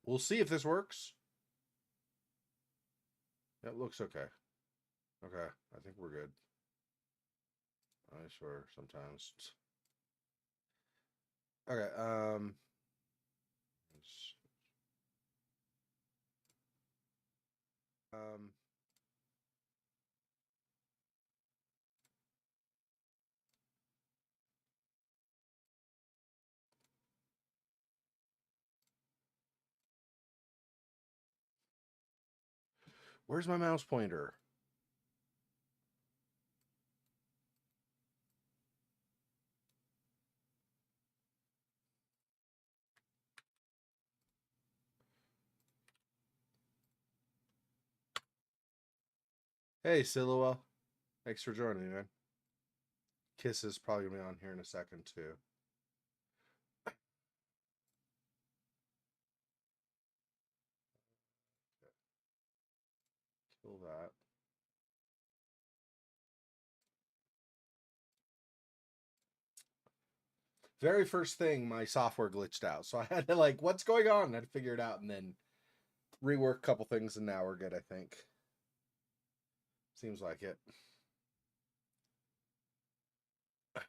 We'll see if this works. It looks okay. Okay, I think we're good. I swear sometimes. Okay, um where's my mouse pointer? Hey, Silhouette. Thanks for joining me, man. Kiss is probably gonna be on here in a second too. Kill that. Very first thing, my software glitched out, so I had to like, what's going on? I had to figure it out and then rework a couple things, and now we're good. I think. Seems like it. I'm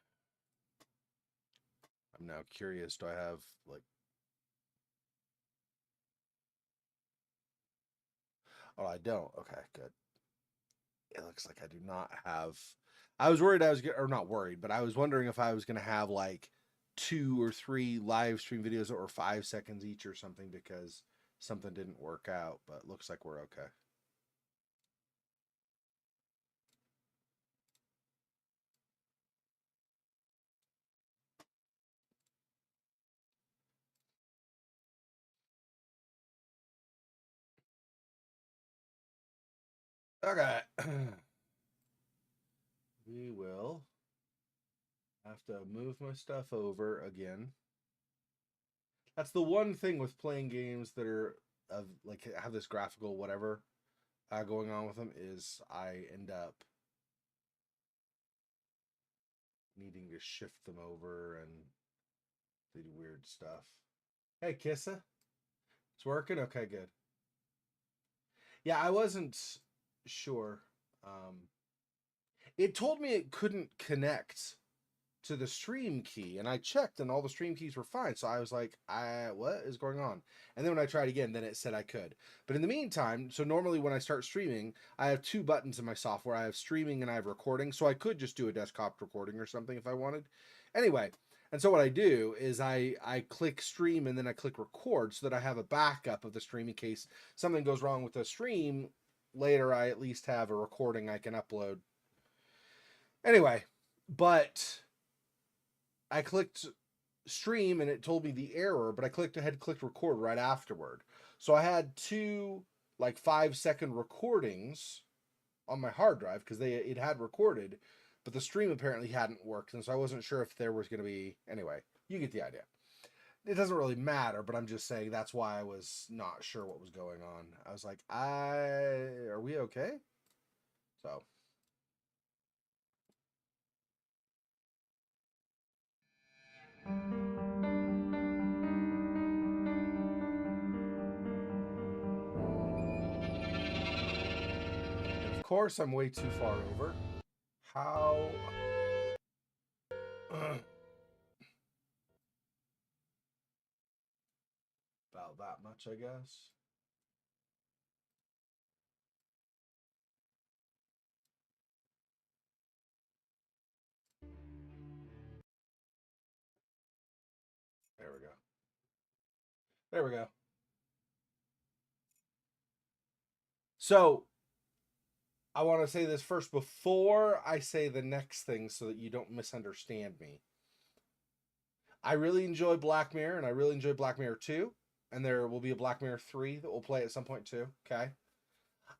now curious. Do I have like? Oh, I don't. Okay, good. It looks like I do not have. I was worried I was or not worried, but I was wondering if I was going to have like 2 or 3 live stream videos that were 5 seconds each or something because something didn't work out. But looks like we're okay. Okay. We will have to move my stuff over again. That's the one thing with playing games that are of like have this graphical whatever going on with them is I end up needing to shift them over and do weird stuff. Hey, Kissa, it's working. Okay, good. Yeah, I wasn't sure. It told me it couldn't connect to the stream key, and I checked and all the stream keys were fine, so I was like, what is going on? And then when I tried again, then it said I could. But in the meantime, so normally when I start streaming, I have 2 buttons in my software. I have streaming and I have recording, so I could just do a desktop recording or something if I wanted. Anyway, and so what I do is I click stream and then I click record so that I have a backup of the stream in case something goes wrong with the stream. Later I at least have a recording I can upload. Anyway, but I clicked stream and it told me the error, but I had clicked record right afterward. So I had 2 like 5-second recordings on my hard drive because it had recorded, but the stream apparently hadn't worked, and so I wasn't sure if there was going to be. Anyway, you get the idea. It doesn't really matter, but I'm just saying that's why I was not sure what was going on. I was like, are we okay? So. Of course, I'm way too far over. How? About that much, I guess. There we go. There we go. So, I want to say this first before I say the next thing so that you don't misunderstand me. I really enjoy Black Mirror, and I really enjoy Black Mirror 2, and there will be a Black Mirror 3 that we'll play at some point too, okay?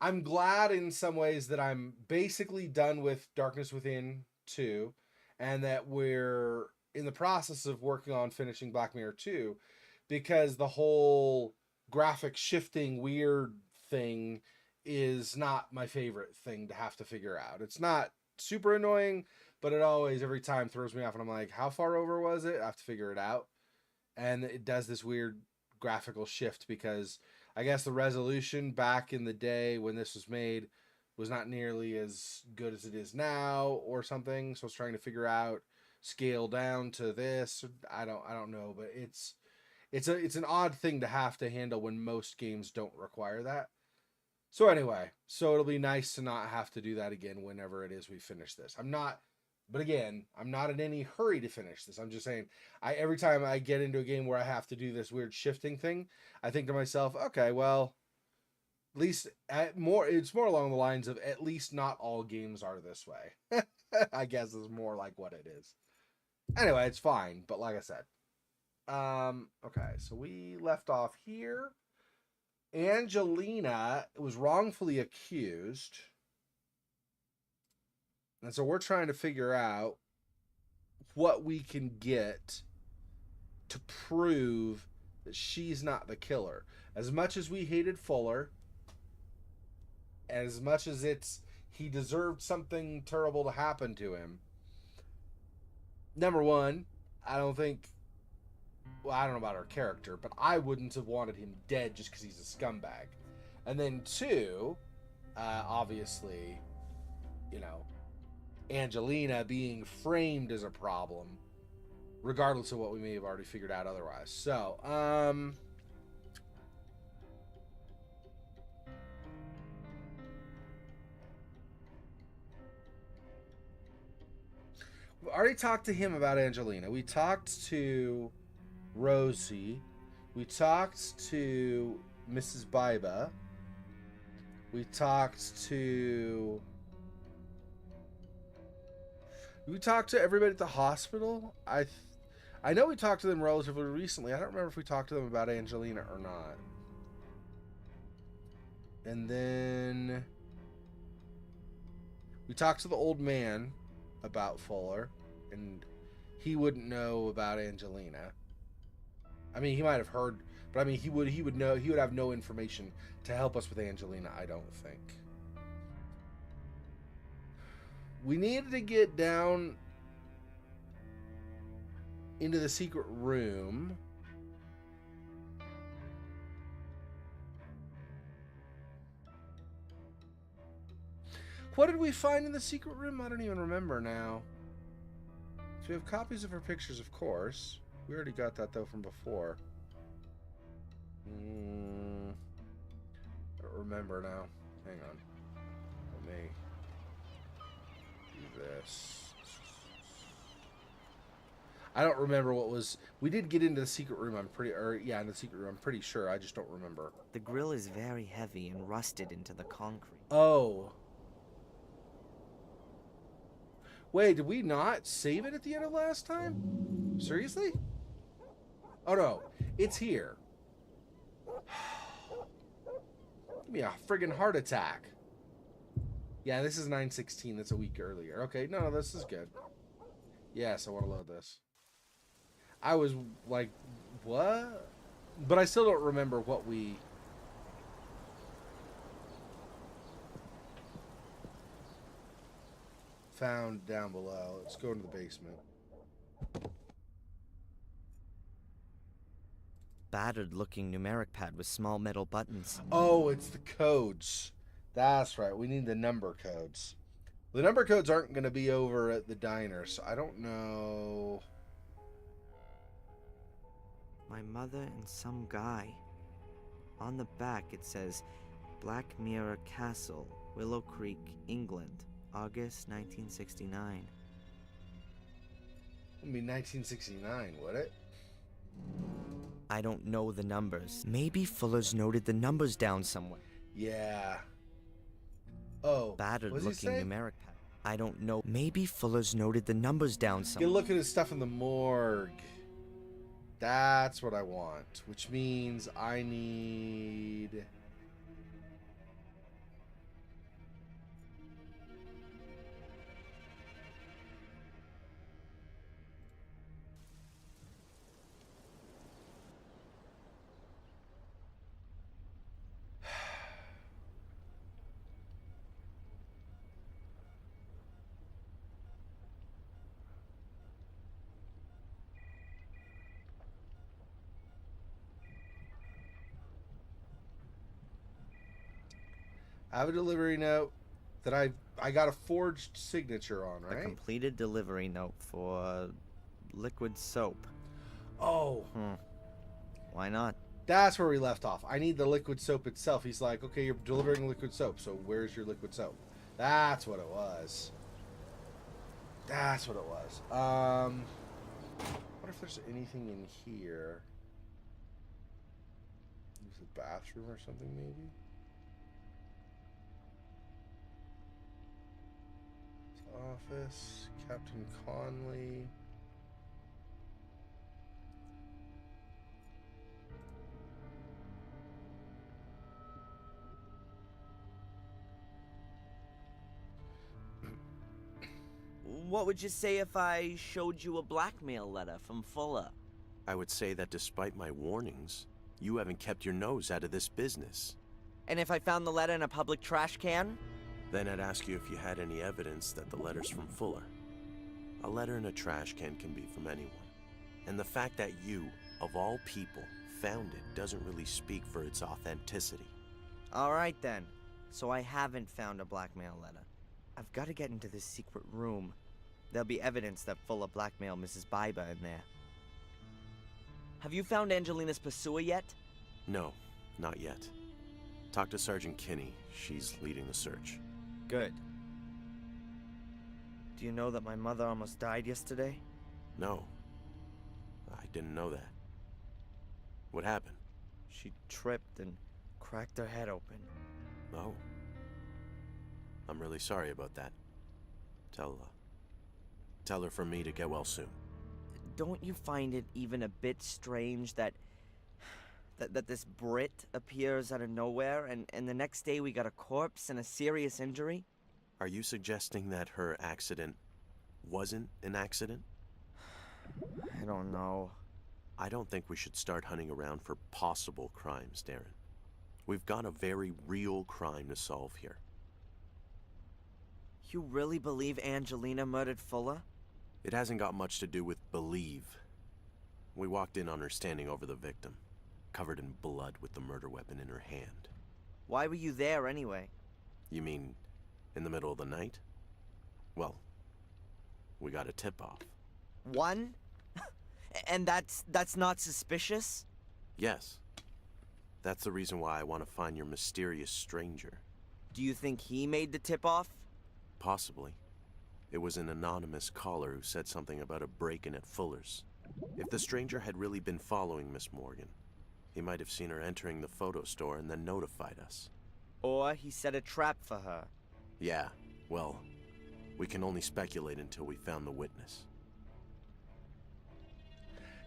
I'm glad in some ways that I'm basically done with Darkness Within 2, and that we're in the process of working on finishing Black Mirror 2, because the whole graphic shifting weird thing is not my favorite thing to have to figure out. It's not super annoying, but it always every time throws me off, and I'm like, how far over was it? I have to figure it out. And it does this weird graphical shift because I guess the resolution back in the day when this was made was not nearly as good as it is now or something. So I was trying to figure out scale down to this. I don't know, but it's an odd thing to have to handle when most games don't require that. So anyway, so it'll be nice to not have to do that again whenever it is we finish this. But again, I'm not in any hurry to finish this. I'm just saying, every time I get into a game where I have to do this weird shifting thing, I think to myself, okay, well, at least it's more along the lines of at least not all games are this way. I guess is more like what it is. Anyway, it's fine, but like I said, okay, so we left off here. Angelina was wrongfully accused. And so we're trying to figure out what we can get to prove that she's not the killer. As much as we hated Fuller, as much as he deserved something terrible to happen to him. Number one, I don't know about her character, but I wouldn't have wanted him dead just because he's a scumbag. And then two, obviously, Angelina being framed as a problem, regardless of what we may have already figured out otherwise. So, we already talked to him about Angelina. We talked to Rosie. We talked to Mrs. Biba. We talked to everybody at the hospital. I know we talked to them relatively recently. I don't remember if we talked to them about Angelina or not. And then we talked to the old man about Fuller, and he wouldn't know about Angelina. I mean, he might have heard, but I mean, he would know. He would have no information to help us with Angelina, I don't think. We needed to get down into the secret room. What did we find in the secret room? I don't even remember now. So we have copies of her pictures, of course. We already got that, though, from before. I don't remember now. Hang on. Let me do this. I don't remember what was... We did get into the secret room, in the secret room, I'm pretty sure. I just don't remember. The grill is very heavy and rusted into the concrete. Oh. Wait, did we not save it at the end of last time? Seriously? Oh, no. It's here. Give me a friggin' heart attack. Yeah, this is 9/16. That's a week earlier. Okay, no, this is good. Yes, I want to load this. I was like, what? But I still don't remember what we... found down below. Let's go into the basement. Battered looking numeric pad with small metal buttons. Oh, it's the codes. That's right. We need the number codes. The number codes aren't going to be over at the diner, so I don't know. My mother and some guy. On the back it says Black Mirror Castle, Willow Creek, England, August 1969. It would be 1969, would it? I don't know the numbers. Maybe Fuller's noted the numbers down somewhere. Yeah. Oh. Battered looking numeric pad. I don't know. Maybe Fuller's noted the numbers down somewhere. You look at his stuff in the morgue. That's what I want. Which means I need... I have a delivery note that I got a forged signature on, A right? completed delivery note for liquid soap. Oh, Why not? that's where we left off. I need the liquid soap itself. He's like, okay, you're delivering liquid soap, so where's your liquid soap? That's what it was. That's what it was. What if there's anything in here? Use the bathroom or something, maybe? Office, Captain Conley. What would you say if I showed you a blackmail letter from Fuller? I would say that despite my warnings, you haven't kept your nose out of this business. And if I found the letter in a public trash can? Then I'd ask you if you had any evidence that the letter's from Fuller. A letter in a trash can be from anyone. And the fact that you, of all people, found it doesn't really speak for its authenticity. Alright then. So I haven't found a blackmail letter. I've got to get into this secret room. There'll be evidence that Fuller blackmailed Mrs. Biber in there. Have you found Angelina's pursuer yet? No, not yet. Talk to Sergeant Kinney. She's leading the search. Good. Do you know that my mother almost died yesterday? No. I didn't know that. What happened? She tripped and cracked her head open. Oh. I'm really sorry about that. Tell her from me to get well soon. Don't you find it even a bit strange that this Brit appears out of nowhere and the next day we got a corpse and a serious injury? Are you suggesting that her accident wasn't an accident? I don't know. I don't think we should start hunting around for possible crimes, Darren. We've got a very real crime to solve here. You really believe Angelina murdered Fuller? It hasn't got much to do with believe. We walked in on her standing over the victim, covered in blood with the murder weapon in her hand. Why were you there anyway? You mean in the middle of the night? Well, we got a tip-off. One? And that's not suspicious? Yes. That's the reason why I want to find your mysterious stranger. Do you think he made the tip-off? Possibly. It was an anonymous caller who said something about a break-in at Fuller's. If the stranger had really been following Miss Morgan, he might have seen her entering the photo store and then notified us. Or he set a trap for her. Yeah, well, we can only speculate until we found the witness.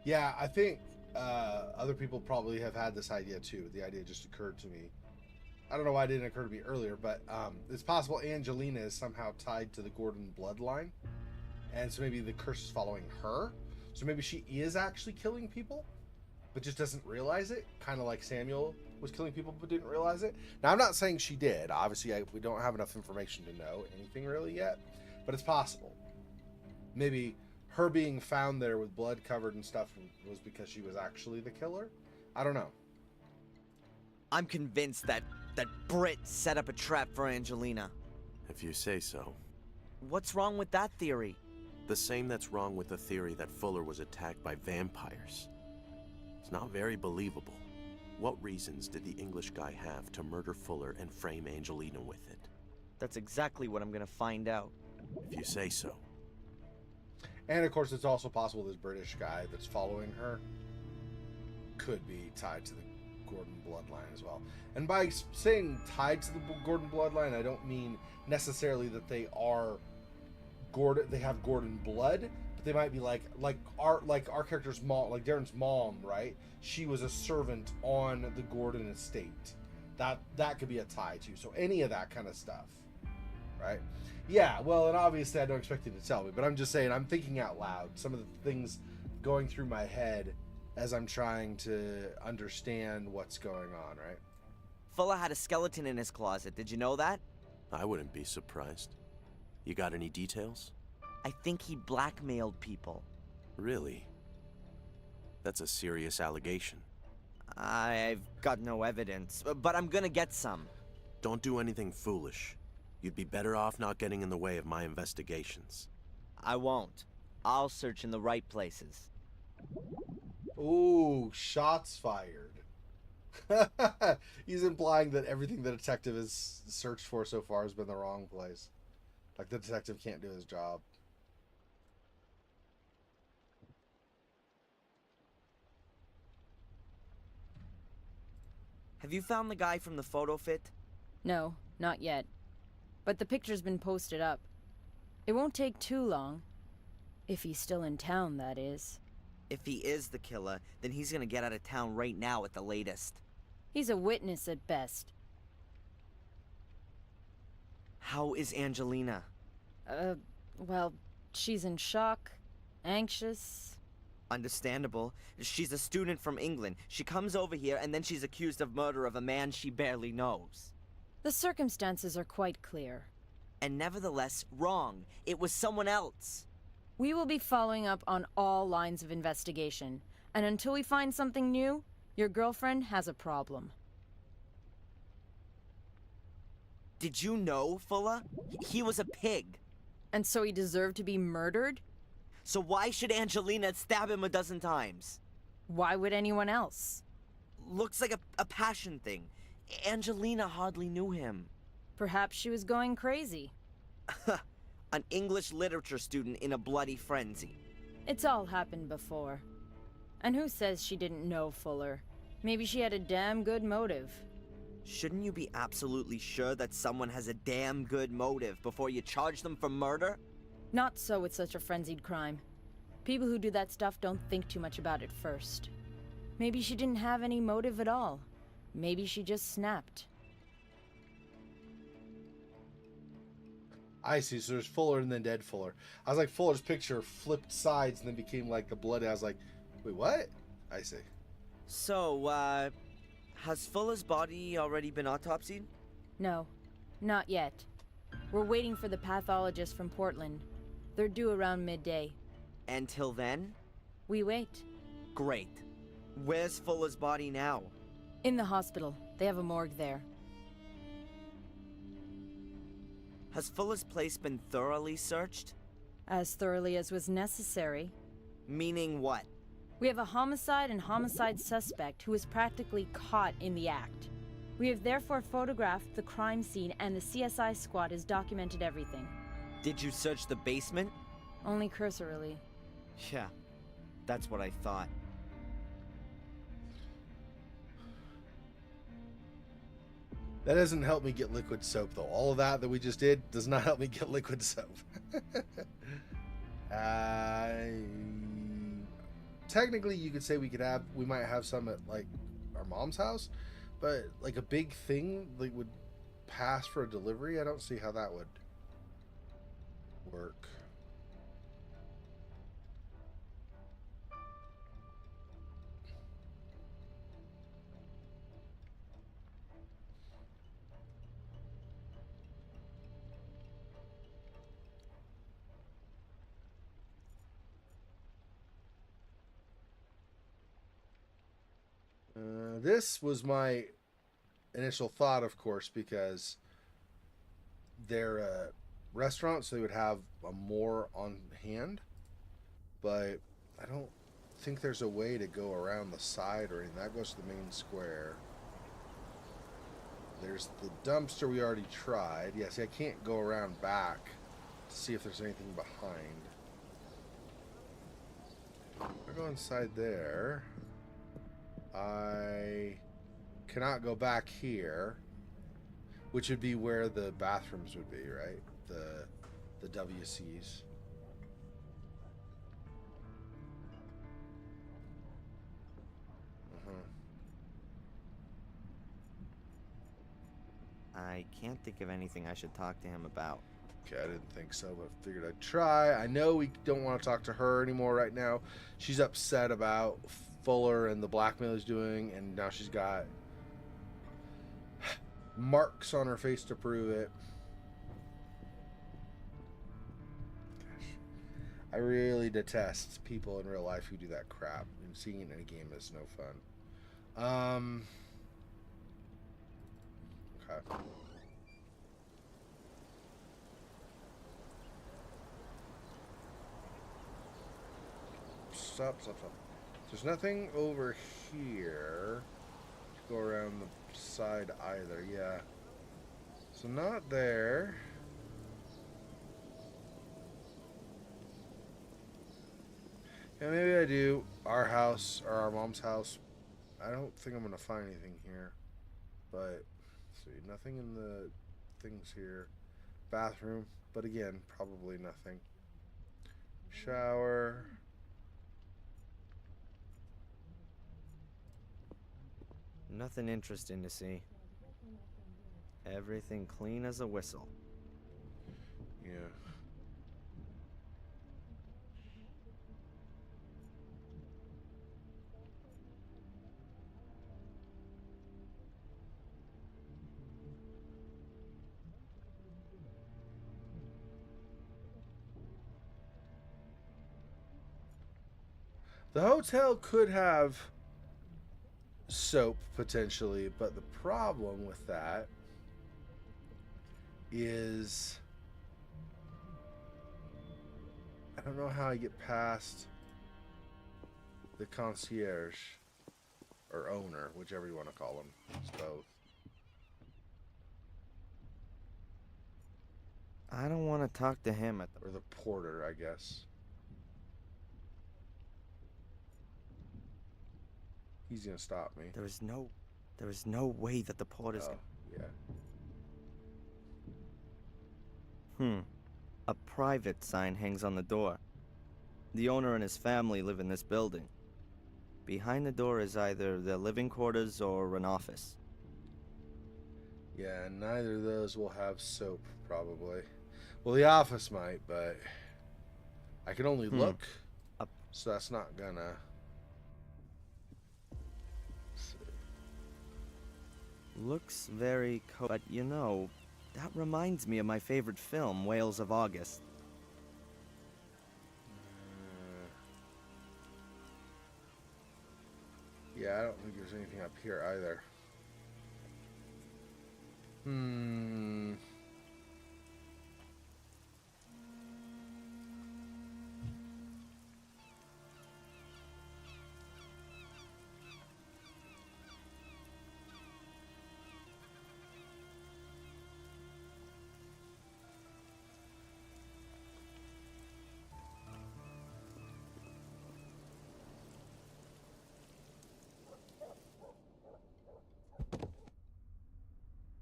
Yeah, I think other people probably have had this idea too. The idea just occurred to me. I don't know why it didn't occur to me earlier, but it's possible Angelina is somehow tied to the Gordon bloodline. And so maybe the curse is following her. So maybe she is actually killing people, but just doesn't realize it. Kind of like Samuel was killing people but didn't realize it. Now, I'm not saying she did. Obviously, we don't have enough information to know anything really yet. But it's possible. Maybe her being found there with blood covered and stuff was because she was actually the killer. I don't know. I'm convinced that Brit set up a trap for Angelina. If you say so. What's wrong with that theory? The same that's wrong with the theory that Fuller was attacked by vampires. It's not very believable. What reasons did the English guy have to murder Fuller and frame Angelina with it? That's exactly what I'm gonna find out. If you say so. And of course, it's also possible this British guy that's following her could be tied to the Gordon bloodline as well. And by saying tied to the Gordon bloodline, I don't mean necessarily that they are Gordon. They have Gordon blood, but they might be like our character's mom, like Darren's mom, right? She was a servant on the Gordon estate. That could be a tie too. So any of that kind of stuff, right? Yeah. Well, and obviously I don't expect you to tell me, but I'm just saying I'm thinking out loud. Some of the things going through my head as I'm trying to understand what's going on, right? Fuller had a skeleton in his closet. Did you know that? I wouldn't be surprised. You got any details? I think he blackmailed people. Really? That's a serious allegation. I've got no evidence, but I'm gonna get some. Don't do anything foolish. You'd be better off not getting in the way of my investigations. I won't. I'll search in the right places. Ooh, shots fired. He's implying that everything the detective has searched for so far has been the wrong place. Like the detective can't do his job. Have you found the guy from the photo fit? No, not yet. But the picture's been posted up. It won't take too long. If he's still in town, that is. If he is the killer, then he's gonna get out of town right now at the latest. He's a witness at best. How is Angelina? Well, she's in shock, anxious. Understandable. She's a student from England. She comes over here and then she's accused of murder of a man she barely knows. The circumstances are quite clear. And nevertheless, wrong. It was someone else. We will be following up on all lines of investigation. And until we find something new, your girlfriend has a problem. Did you know, Fuller? He was a pig. And so he deserved to be murdered? So why should Angelina stab him a dozen times? Why would anyone else? Looks like a passion thing. Angelina hardly knew him. Perhaps she was going crazy. An English literature student in a bloody frenzy. It's all happened before. And who says she didn't know Fuller? Maybe she had a damn good motive. Shouldn't you be absolutely sure that someone has a damn good motive before you charge them for murder? Not so with such a frenzied crime. People who do that stuff don't think too much about it first. Maybe she didn't have any motive at all. Maybe she just snapped. I see. So there's Fuller and then dead Fuller. I was like, Fuller's picture flipped sides and then became like a blood. I was like, wait, what? I see. So, has Fuller's body already been autopsied? No, not yet. We're waiting for the pathologist from Portland. They're due around midday. Until then? We wait. Great. Where's Fuller's body now? In the hospital. They have a morgue there. Has Fuller's place been thoroughly searched? As thoroughly as was necessary. Meaning what? We have a homicide and homicide suspect who was practically caught in the act. We have therefore photographed the crime scene and the CSI squad has documented everything. Did you search the basement? Only cursorily. Yeah, that's what I thought. That doesn't help me get liquid soap, though. All of that we just did does not help me get liquid soap. Technically, you could say we might have some at like our mom's house, but like a big thing like would pass for a delivery. I don't see how that would work. This was my initial thought, of course, because they're a restaurant, so they would have more on hand. But I don't think there's a way to go around the side or anything. That goes to the main square. There's the dumpster we already tried. Yeah, see, I can't go around back to see if there's anything behind. If I go inside there, I cannot go back here, which would be where the bathrooms would be, right? The WCs. I can't think of anything I should talk to him about. Okay, I didn't think so, but figured I'd try. I know we don't want to talk to her anymore right now. She's upset about Fuller and the blackmail he's doing, and now she's got marks on her face to prove it. Gosh. I really detest people in real life who do that crap, and seeing it in a game is no fun. Okay. Stop. There's nothing over here to go around the side either. Yeah. So not there. Yeah, maybe I do. Our house, or our mom's house. I don't think I'm going to find anything here. But, let's see, nothing in the things here. Bathroom, but again, probably nothing. Shower. Nothing interesting to see. Everything clean as a whistle. Yeah. The hotel could have soap potentially, but the problem with that is I don't know how I get past the concierge or owner, whichever you want to call him. It's both. I don't want to talk to him at the... Or the porter, I guess. He's gonna stop me. There is no way that the porter's... Oh, yeah. A private sign hangs on the door. The owner and his family live in this building. Behind the door is either their living quarters or an office. Yeah, neither of those will have soap, probably. Well, the office might, but I can only look, so that's not gonna... Looks very but you know, that reminds me of my favorite film, Whales of August. Yeah, I don't think there's anything up here either.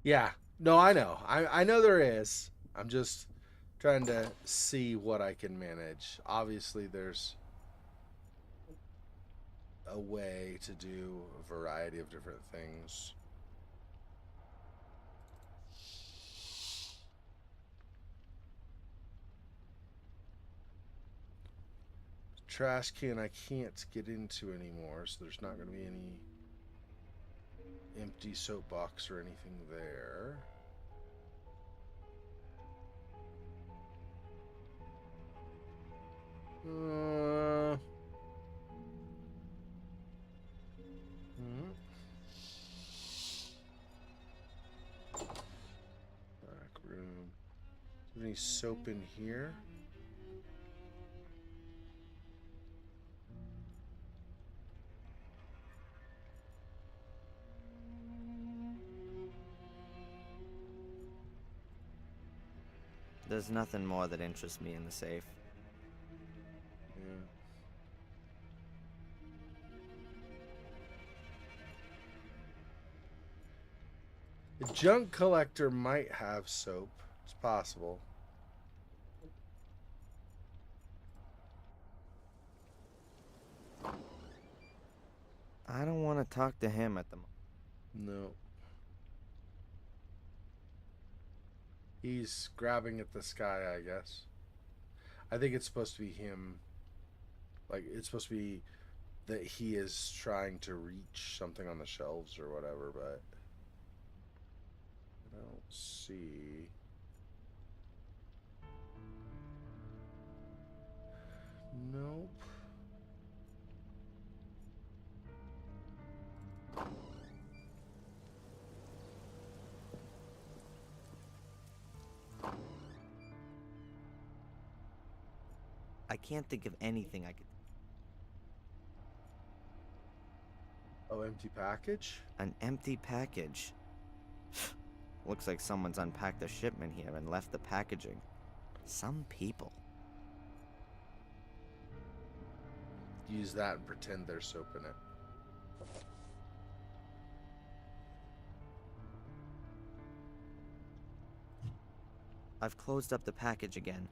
Yeah. No, I know. I know there is. I'm just trying to see what I can manage. Obviously, there's a way to do a variety of different things. Trash can I can't get into anymore, so there's not going to be any empty soapbox or anything there. Back room. Is there any soap in here? There's nothing more that interests me in the safe. Yeah. The junk collector might have soap. It's possible. I don't want to talk to him at the moment. No. He's grabbing at the sky, I guess. I think it's supposed to be him. Like, it's supposed to be that he is trying to reach something on the shelves or whatever, but I don't see. Nope. I can't think of anything I could... Oh, empty package? An empty package. Looks like someone's unpacked the shipment here and left the packaging. Some people. Use that and pretend there's soap in it. I've closed up the package again.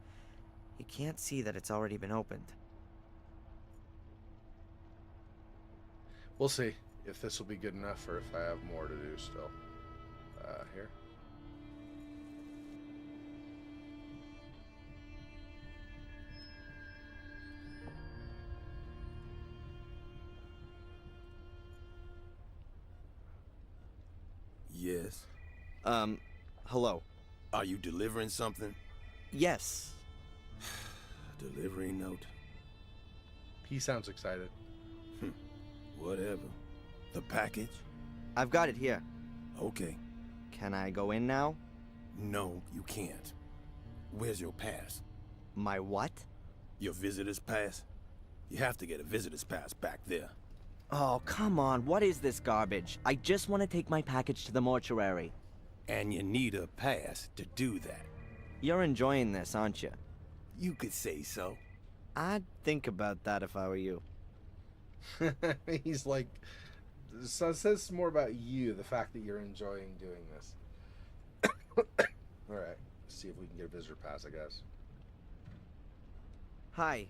You can't see that it's already been opened. We'll see if this will be good enough or if I have more to do still. Here. Yes. Hello. Are you delivering something? Yes. Delivery note. He sounds excited. Whatever. The package? I've got it here. Okay. Can I go in now? No, you can't. Where's your pass? My what? Your visitor's pass? You have to get a visitor's pass back there. Oh, come on. What is this garbage? I just want to take my package to the mortuary. And you need a pass to do that. You're enjoying this, aren't you? You could say so. I'd think about that if I were you. He's like, so it says more about you, the fact that you're enjoying doing this. All right, let's see if we can get a visitor pass, I guess. Hi.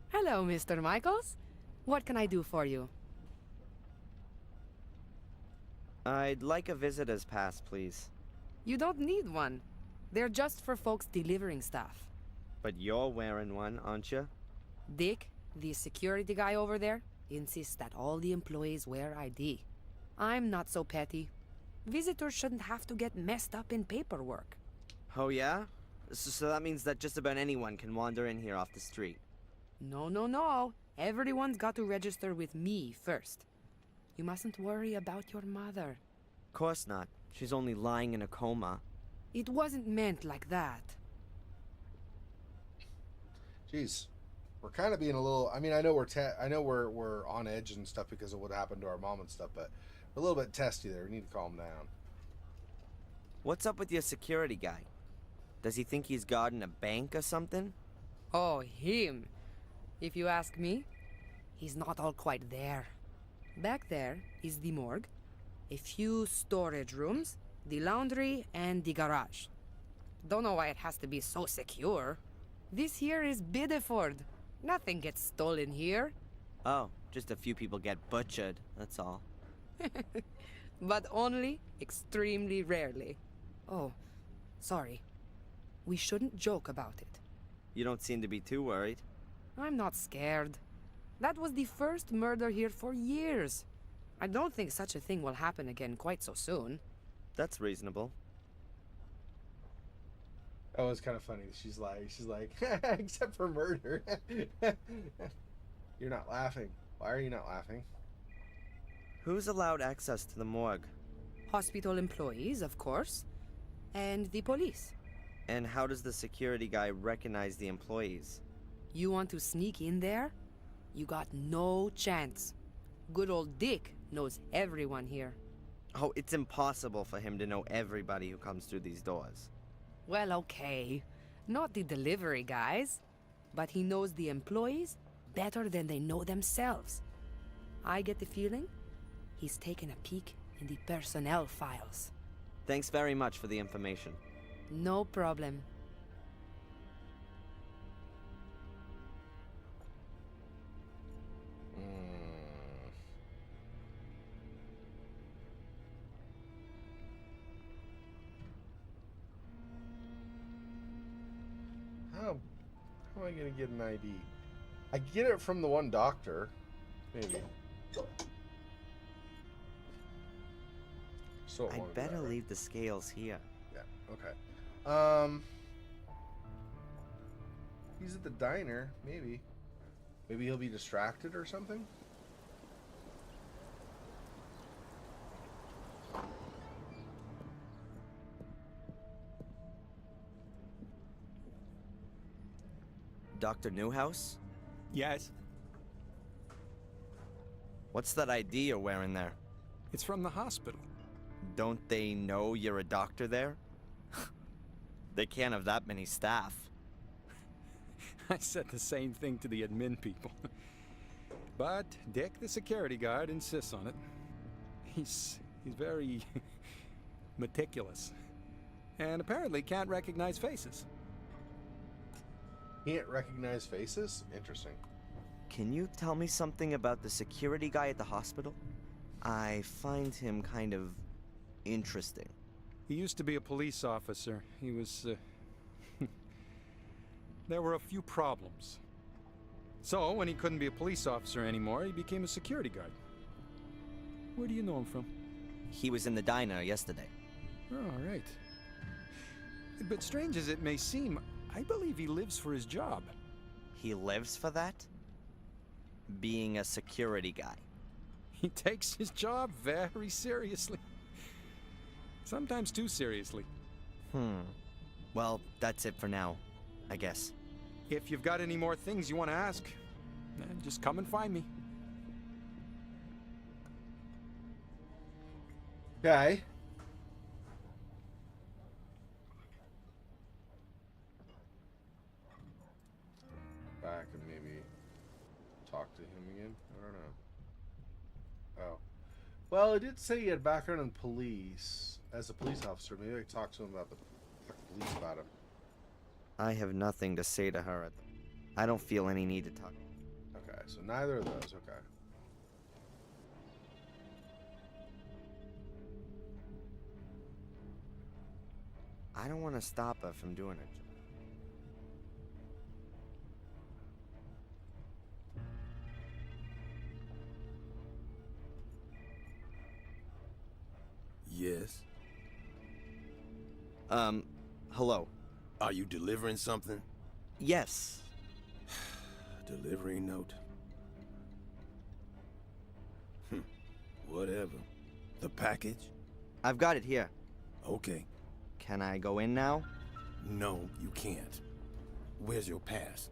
Hello, Mr. Michaels. What can I do for you? I'd like a visitor's pass, please. You don't need one. They're just for folks delivering stuff. But you're wearing one, aren't you? Dick, the security guy over there, insists that all the employees wear ID. I'm not so petty. Visitors shouldn't have to get messed up in paperwork. Oh, yeah? So that means that just about anyone can wander in here off the street. No, no, no. Everyone's got to register with me first. You mustn't worry about your mother. Course not. She's only lying in a coma. It wasn't meant like that. Jeez, we're kind of being a little. I mean, I know we're on edge and stuff because of what happened to our mom and stuff, but we're a little bit testy there. We need to calm down. What's up with your security guy? Does he think he's guarding a bank or something? Oh, him. If you ask me, he's not all quite there. Back there is the morgue, a few storage rooms, the laundry, and the garage. Don't know why it has to be so secure. This here is Bideford. Nothing gets stolen here. Oh, just a few people get butchered, that's all. But only extremely rarely. Oh, sorry. We shouldn't joke about it. You don't seem to be too worried. I'm not scared. That was the first murder here for years. I don't think such a thing will happen again quite so soon. That's reasonable. Oh, it's kind of funny. She's like, except for murder. You're not laughing. Why are you not laughing? Who's allowed access to the morgue? Hospital employees, of course. And the police. And how does the security guy recognize the employees? You want to sneak in there? You got no chance. Good old Dick knows everyone here. Oh, it's impossible for him to know everybody who comes through these doors. Well, okay. Not the delivery guys. But he knows the employees better than they know themselves. I get the feeling he's taken a peek in the personnel files. Thanks very much for the information. No problem. How am I gonna get an ID? I get it from the one doctor, maybe. So I'd better leave the scales here. Yeah. Okay. He's at the diner. Maybe. Maybe he'll be distracted or something. Dr. Newhouse? Yes. What's that ID you're wearing there? It's from the hospital. Don't they know you're a doctor there? They can't have that many staff. I said the same thing to the admin people. But Dick, the security guard, insists on it. He's very meticulous. And apparently can't recognize faces. Can't recognize faces? Interesting. Can you tell me something about the security guy at the hospital? I find him kind of interesting. He used to be a police officer. He was, There were a few problems. So, when he couldn't be a police officer anymore, he became a security guard. Where do you know him from? He was in the diner yesterday. Oh, right. But strange as it may seem, I believe he lives for his job. He lives for that? Being a security guy. He takes his job very seriously. Sometimes too seriously. Well, that's it for now, I guess. If you've got any more things you want to ask, just come and find me. Okay. Back and maybe talk to him again. I don't know. Oh. Well, it did say he had background in police as a police officer. Maybe I could talk to him about the police about him. I have nothing to say to her. I don't feel any need to talk. Okay, so neither of those. Okay. I don't want to stop her from doing it. Yes. Hello. Are you delivering something? Yes. Delivery note. Whatever. The package? I've got it here. Okay. Can I go in now? No, you can't. Where's your pass?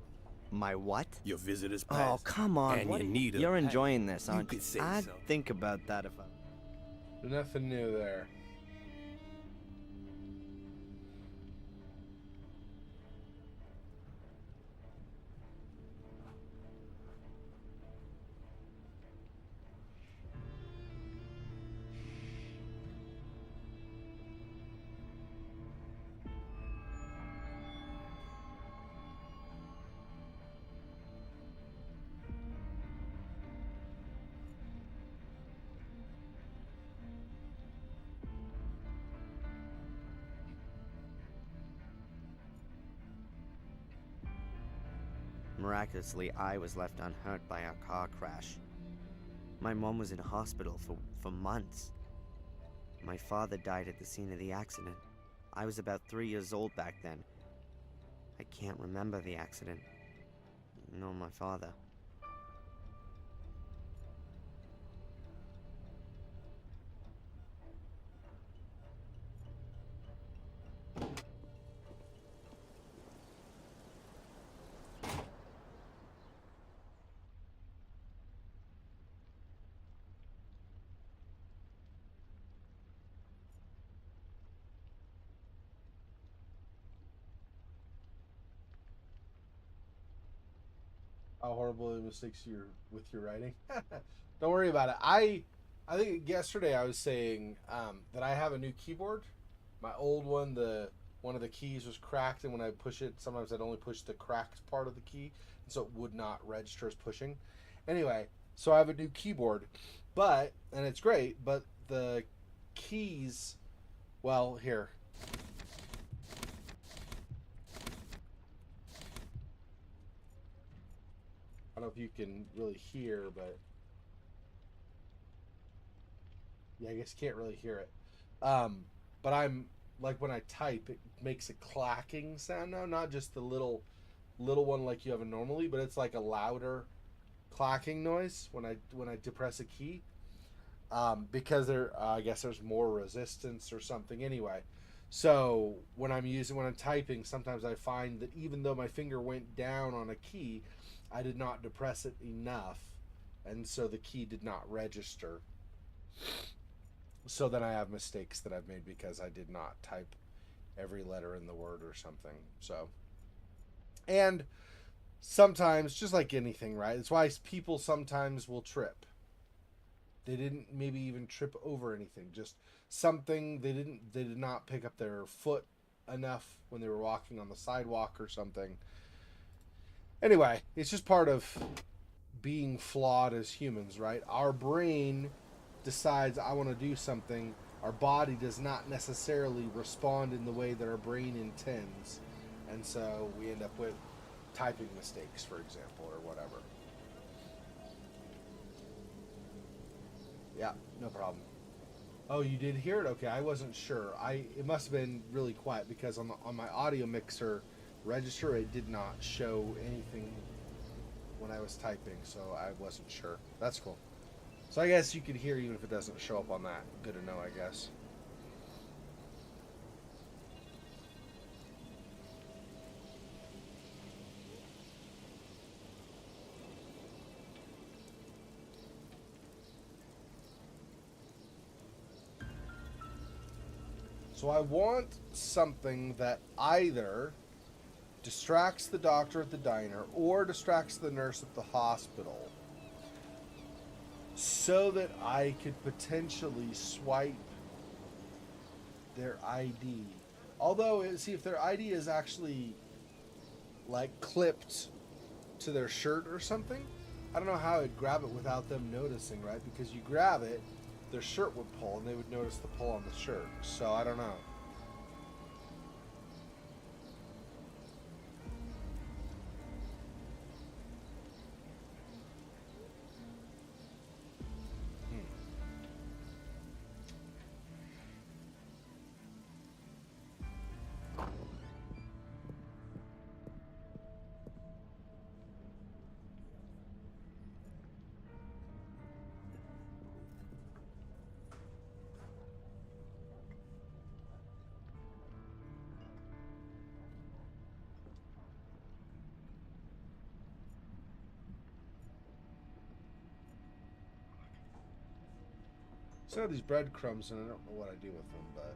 My what? Your visitor's Oh, pass. come on. And what you are need a You're pass. enjoying this, aren't you? could say I'd so. think about that if I... Nothing new there. Miraculously, I was left unhurt by our car crash. My mom was in hospital for months. My father died at the scene of the accident. I was about 3 years old back then. I can't remember the accident, nor my father. How horrible the mistakes you're with your writing. Don't worry about it. I think yesterday I was saying that I have a new keyboard. My old one, one of the keys was cracked, and when I push it, sometimes I'd only push the cracked part of the key, and so it would not register as pushing. Anyway, so I have a new keyboard, and it's great, but the keys, well, here. I don't know if you can really hear, but yeah, I guess you can't really hear it. But I'm like when I type, it makes a clacking sound now, not just the little one like you have normally, but it's like a louder clacking noise when I depress a key. Because I guess there's more resistance or something anyway. So when I'm typing, sometimes I find that even though my finger went down on a key, I did not depress it enough and so the key did not register. So then I have mistakes that I've made because I did not type every letter in the word or something. So, and sometimes, just like anything, right? It's why people sometimes will trip. They didn't maybe even trip over anything, just something they did not pick up their foot enough when they were walking on the sidewalk or something. Anyway, it's just part of being flawed as humans, right? Our brain decides I want to do something. Our body does not necessarily respond in the way that our brain intends. And so we end up with typing mistakes, for example, or whatever. Yeah, no problem. Oh, you did hear it? Okay, I wasn't sure. It must have been really quiet because on my audio mixer register it did not show anything when I was typing, so I wasn't sure. That's cool. So I guess you could hear even if it doesn't show up on that. Good to know, I guess. So I want something that either distracts the doctor at the diner or distracts the nurse at the hospital so that I could potentially swipe their ID. Although, see, if their ID is actually like clipped to their shirt or something, I don't know how I'd grab it without them noticing, right? Because you grab it, their shirt would pull and they would notice the pull on the shirt. So I don't know. So I have these breadcrumbs and I don't know what I do with them, but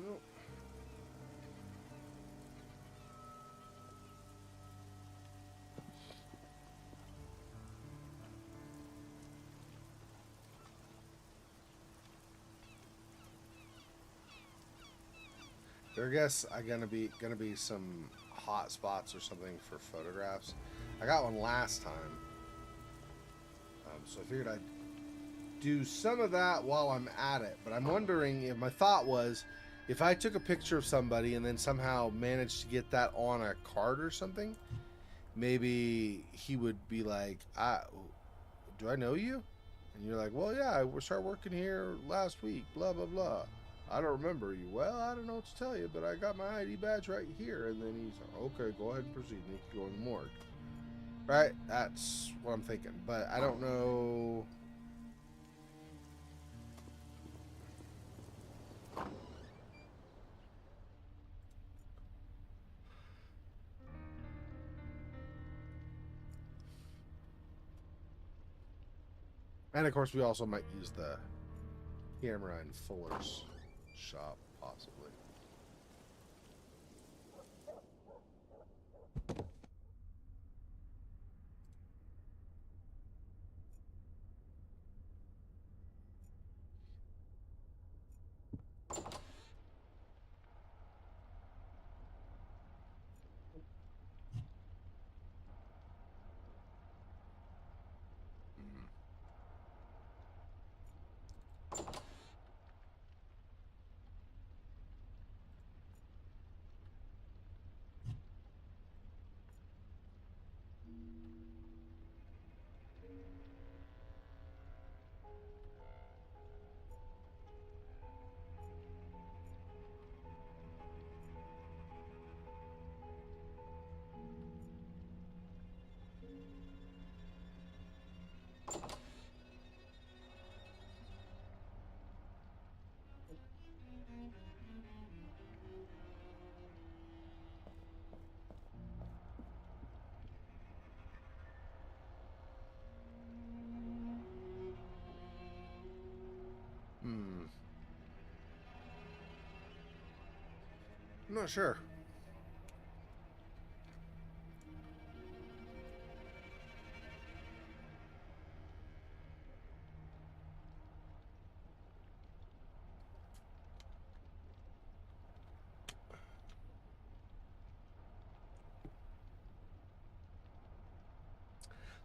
nope. There, I guess I'm gonna be some hot spots or something for photographs. I got one last time, so I figured I'd do some of that while I'm at it. But I'm wondering if my thought was, if I took a picture of somebody and then somehow managed to get that on a card or something, maybe he would be like, do I know you? And you're like, well, yeah, I started working here last week, blah, blah, blah. I don't remember you. Well, I don't know what to tell you, but I got my ID badge right here. And then he's like, okay, go ahead and proceed. And he can go in the morgue. Right? That's what I'm thinking. But I don't know. And of course, we also might use the camera in Fuller's shop, possibly. I'm not sure.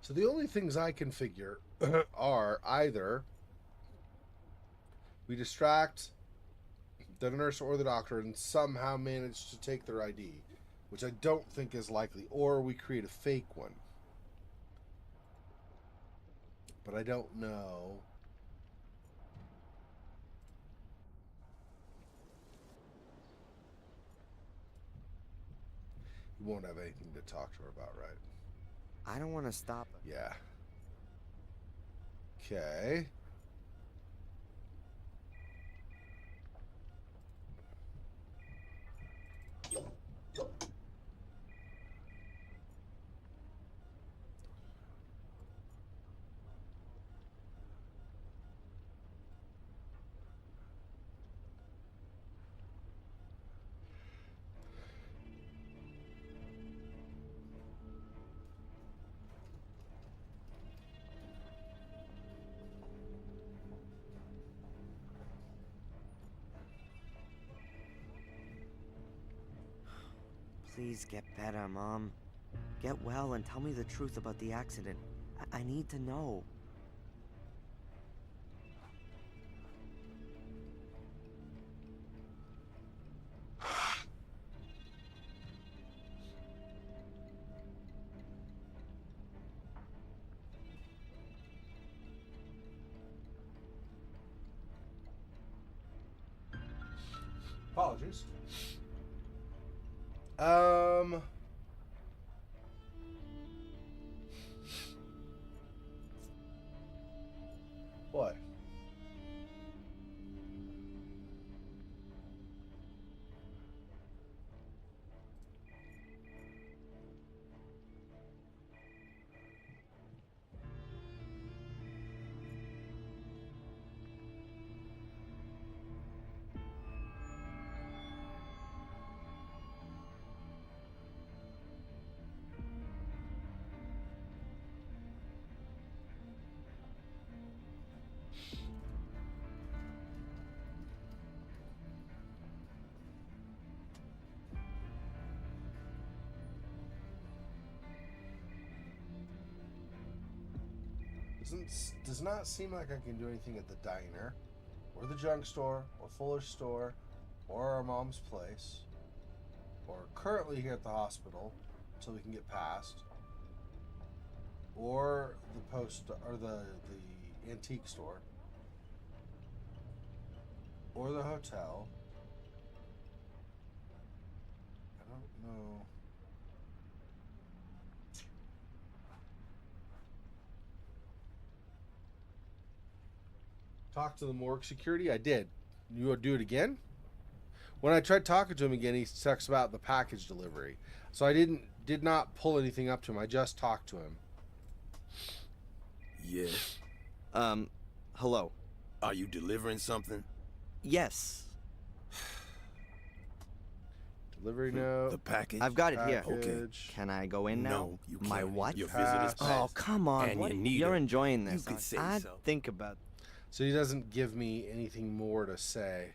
So the only things I can figure are either we distract the nurse or the doctor and somehow manage to take their ID, which I don't think is likely, or we create a fake one. But I don't know. You won't have anything to talk to her about, right? I don't want to stop her. Yeah. Okay. Please get better, Mom. Get well and tell me the truth about the accident. I need to know. Apologies. What? Does not seem like I can do anything at the diner, or the junk store, or Fuller's store, or our mom's place, or currently here at the hospital until we can get past, or the post or the antique store, or the hotel. I don't know. Talk to the morgue security. I did. You want to do it again? When I tried talking to him again, he talks about the package delivery. So I did not pull anything up to him. I just talked to him. Yeah. Hello. Are you delivering something? Yes. Delivery note. The package? I've got it here. Okay. Can I go in now? No, you can't. My what? Your visitor's Pass. Oh, pass. come on. And What? you need You're her. enjoying this. You could say I'd so. think about. So he doesn't give me anything more to say.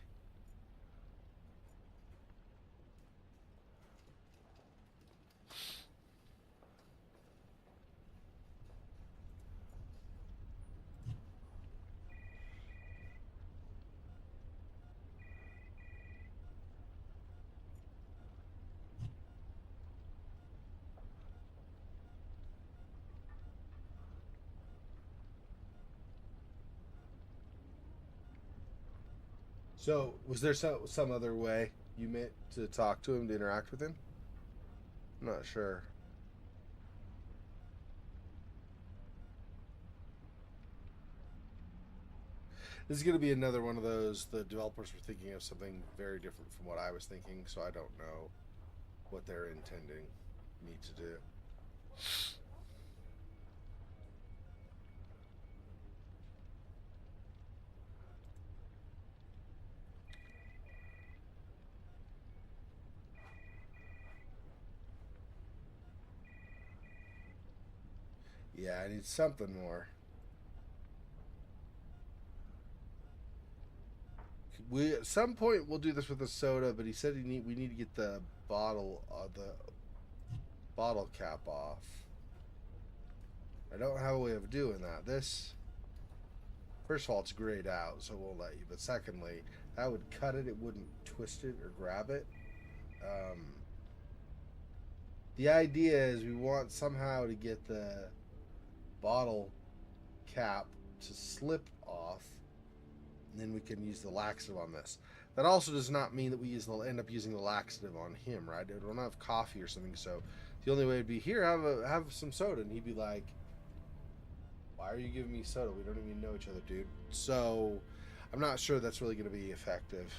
So, was there some other way you meant to talk to him, to interact with him? I'm not sure. This is going to be another one of those, the developers were thinking of something very different from what I was thinking, so I don't know what they're intending me to do. Yeah, I need something more. We at some point we'll do this with a soda, but he said we need to get the bottle cap off. I don't have a way of doing that. This, first of all, it's grayed out, so it won't let you. But secondly, that would cut it; it wouldn't twist it or grab it. The idea is we want somehow to get the bottle cap to slip off, and then we can use the laxative on this. That also does not mean that we end up using the laxative on him, right? We don't have coffee or something, so the only way would be, here, have some soda, and he'd be like, why are you giving me soda? We don't even know each other, dude. So I'm not sure that's really going to be effective.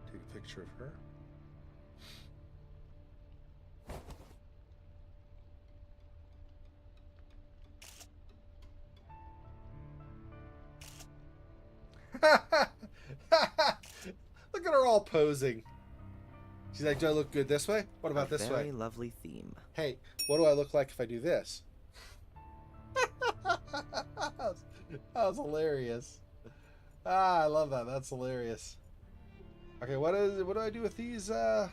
Take a picture of her. Look at her all posing. She's like, do I look good this way? What about this way? Very lovely theme. Hey, what do I look like if I do this? That was hilarious. I love that. That's hilarious. Okay, what do I do with these? I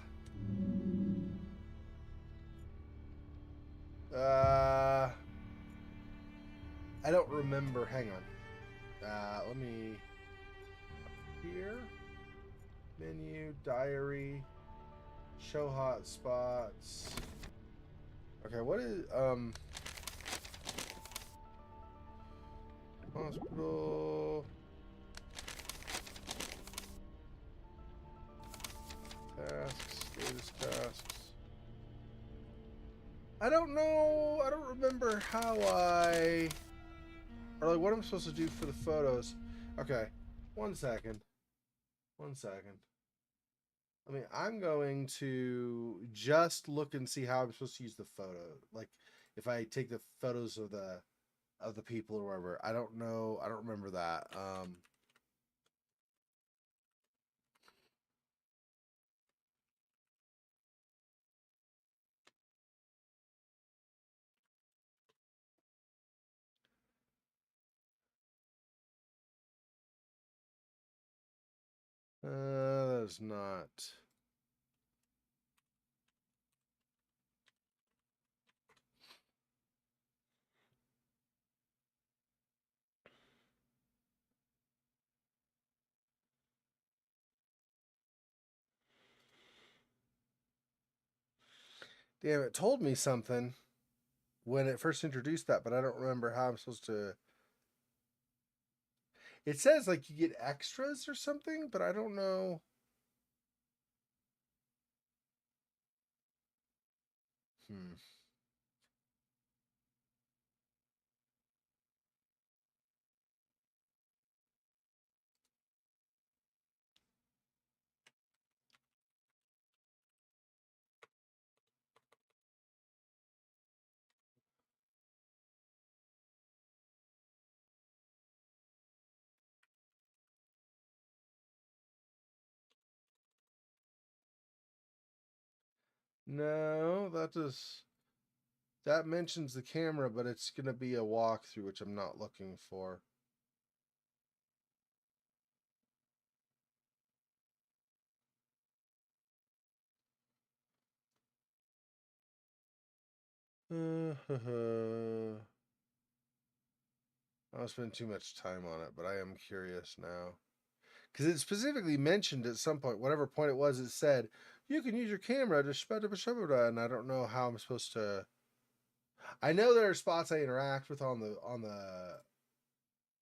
don't remember. Hang on. Let me here. Menu, diary, show hot spots. Okay, what is hospital tasks, status tasks. I don't know. I don't remember how or like what I'm supposed to do for the photos. Okay, 1 second. 1 second. I mean, I'm going to just look and see how I'm supposed to use the photo. Like, if I take the photos of the people or whatever. I don't know. I don't remember that. That's not. Damn, it told me something when it first introduced that, but I don't remember how I'm supposed to. It says like you get extras or something, but I don't know. Hmm. No, that mentions the camera, but it's gonna be a walkthrough, which I'm not looking for. I'll spend too much time on it, but I am curious now. Because it specifically mentioned at some point, whatever point it was, it said, you can use your camera to shbada, and I don't know how I'm supposed to. I know there are spots I interact with on the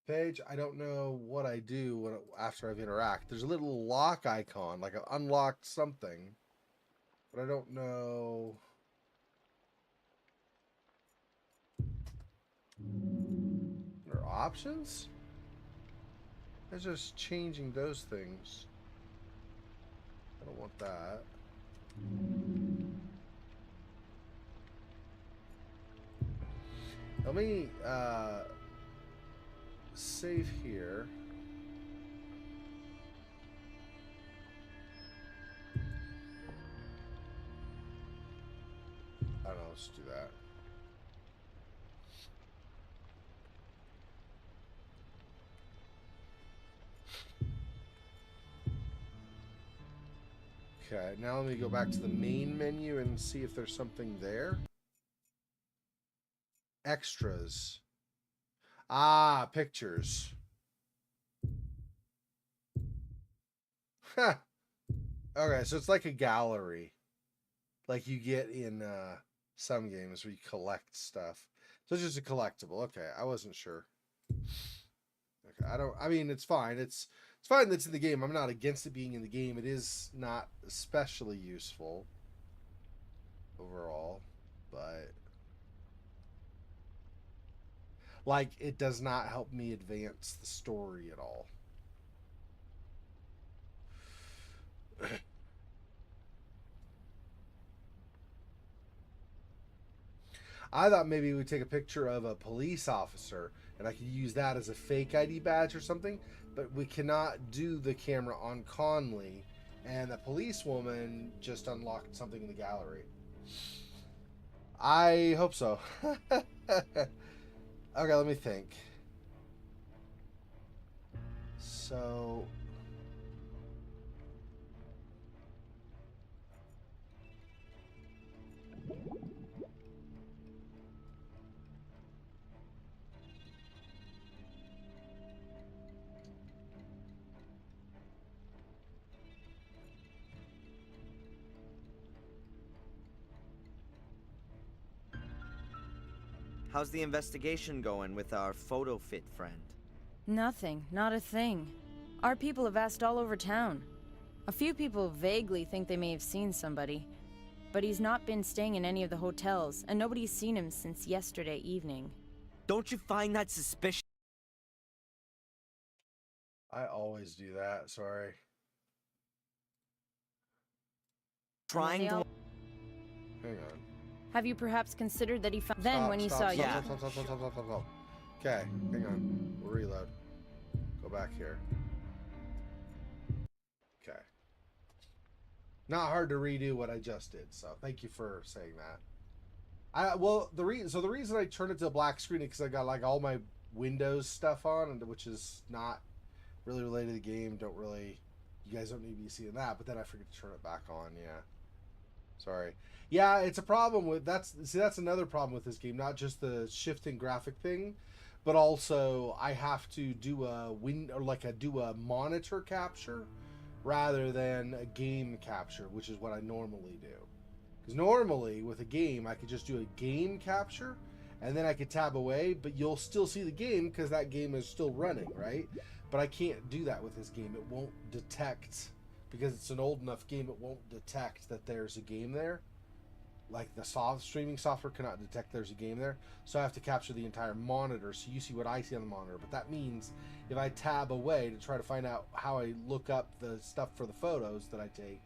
page. I don't know what I do after I've interact. There's a little lock icon, like I've unlocked something, but I don't know. There are options? It's just changing those things. I don't want that. Let me save here. I don't know, let's do that. Okay, now let me go back to the main menu and see if there's something there. Extras. Ah, pictures. Huh. Okay, so it's like a gallery. Like you get in some games where you collect stuff. So it's just a collectible. Okay, I wasn't sure. Okay, I mean it's fine. It's fine that's in the game. I'm not against it being in the game. It is not especially useful overall, but like it does not help me advance the story at all. I thought maybe we'd take a picture of a police officer and I could use that as a fake ID badge or something, but we cannot do the camera on Conley, and the policewoman just unlocked something in the gallery. I hope so. Okay, let me think. So How's the investigation going with our photo fit friend? Nothing, not a thing. Our people have asked all over town. A few people vaguely think they may have seen somebody, but he's not been staying in any of the hotels, and nobody's seen him since yesterday evening. Don't you find that suspicious? I always do that. Sorry. trying to... Hang on. Have you perhaps considered that he found... Then when he saw you... Yeah. Stop. Okay, hang on. We'll reload. Go back here. Okay. Not hard to redo what I just did, so thank you for saying that. The reason I turned it to a black screen is because I got like all my Windows stuff on, and which is not really related to the game. You guys don't need to be seeing that. But then I forget to turn it back on. Yeah. Sorry. Yeah, it's a problem with that's another problem with this game. Not just the shifting graphic thing, but also I have to do a monitor capture rather than a game capture, which is what I normally do. Because normally with a game, I could just do a game capture and then I could tab away, but you'll still see the game because that game is still running, right? But I can't do that with this game. It won't detect, because it's an old enough game, it won't detect that there's a game there. Like the streaming software cannot detect there's a game there. So I have to capture the entire monitor so you see what I see on the monitor. But that means if I tab away to try to find out how I look up the stuff for the photos that I take,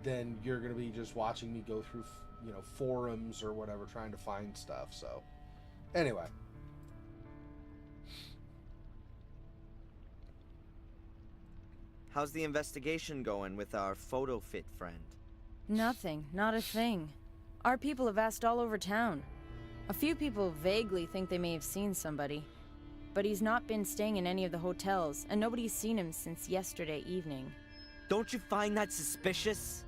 then you're going to be just watching me go through, forums or whatever trying to find stuff. So anyway. How's the investigation going with our photo fit friend? Nothing. Not a thing. Our people have asked all over town. A few people vaguely think they may have seen somebody. But he's not been staying in any of the hotels, and nobody's seen him since yesterday evening. Don't you find that suspicious?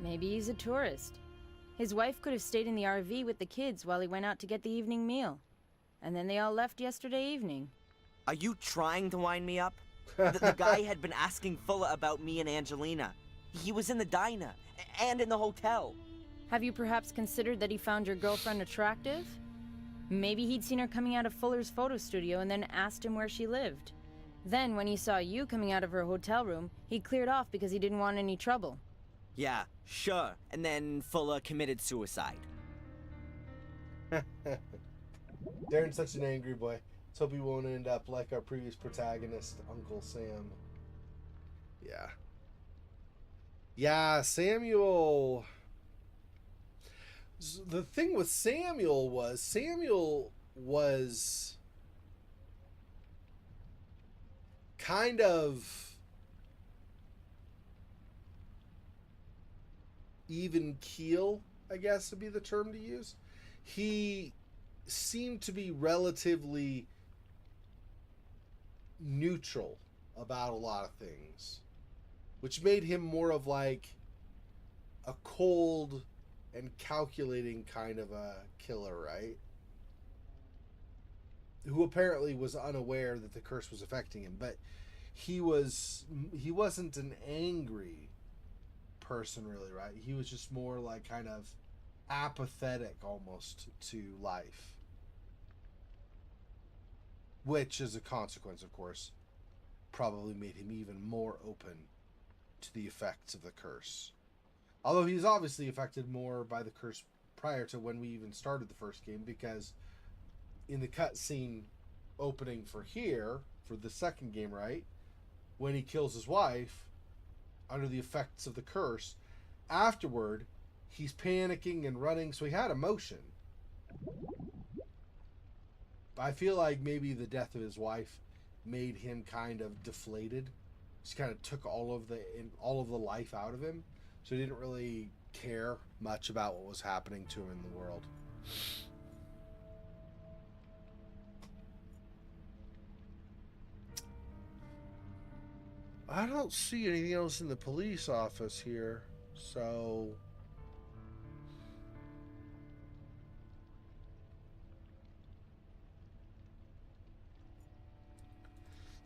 Maybe he's a tourist. His wife could have stayed in the RV with the kids while he went out to get the evening meal. And then they all left yesterday evening. Are you trying to wind me up? The guy had been asking Fuller about me and Angelina. He was in the diner, and in the hotel. Have you perhaps considered that he found your girlfriend attractive? Maybe he'd seen her coming out of Fuller's photo studio and then asked him where she lived. Then, when he saw you coming out of her hotel room, he cleared off because he didn't want any trouble. Yeah, sure. And then Fuller committed suicide. Darren's such an angry boy. Let's hope he won't end up like our previous protagonist, Uncle Sam. Yeah. Yeah, Samuel. The thing with Samuel was kind of even keel, I guess would be the term to use. He seemed to be relatively neutral about a lot of things, which made him more of like a cold and calculating kind of a killer, right? Who apparently was unaware that the curse was affecting him, but he wasn't an angry person really, right? He was just more like kind of apathetic almost to life, which as a consequence, of course, probably made him even more open to the effects of the curse. Although he's obviously affected more by the curse prior to when we even started the first game, because in the cutscene opening for the second game, right, when he kills his wife under the effects of the curse, afterward he's panicking and running, so he had emotion. But I feel like maybe the death of his wife made him kind of deflated. Just kind of took all of the life out of him, so he didn't really care much about what was happening to him in the world. I don't see anything else in the police office here, so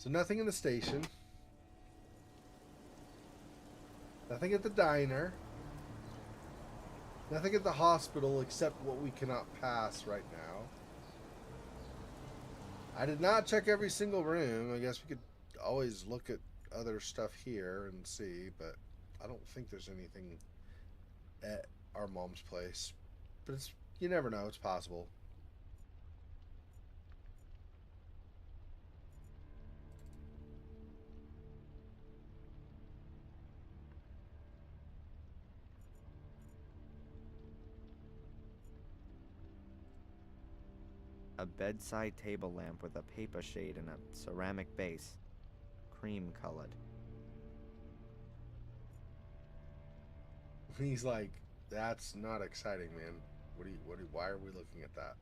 nothing in the station. Nothing at the diner. Nothing at the hospital except what we cannot pass right now. I did not check every single room. I guess we could always look at other stuff here and see, but I don't think there's anything at our mom's place. But you never know, it's possible. A bedside table lamp with a paper shade and a ceramic base. Cream colored. He's like, that's not exciting, man. Why are we looking at that?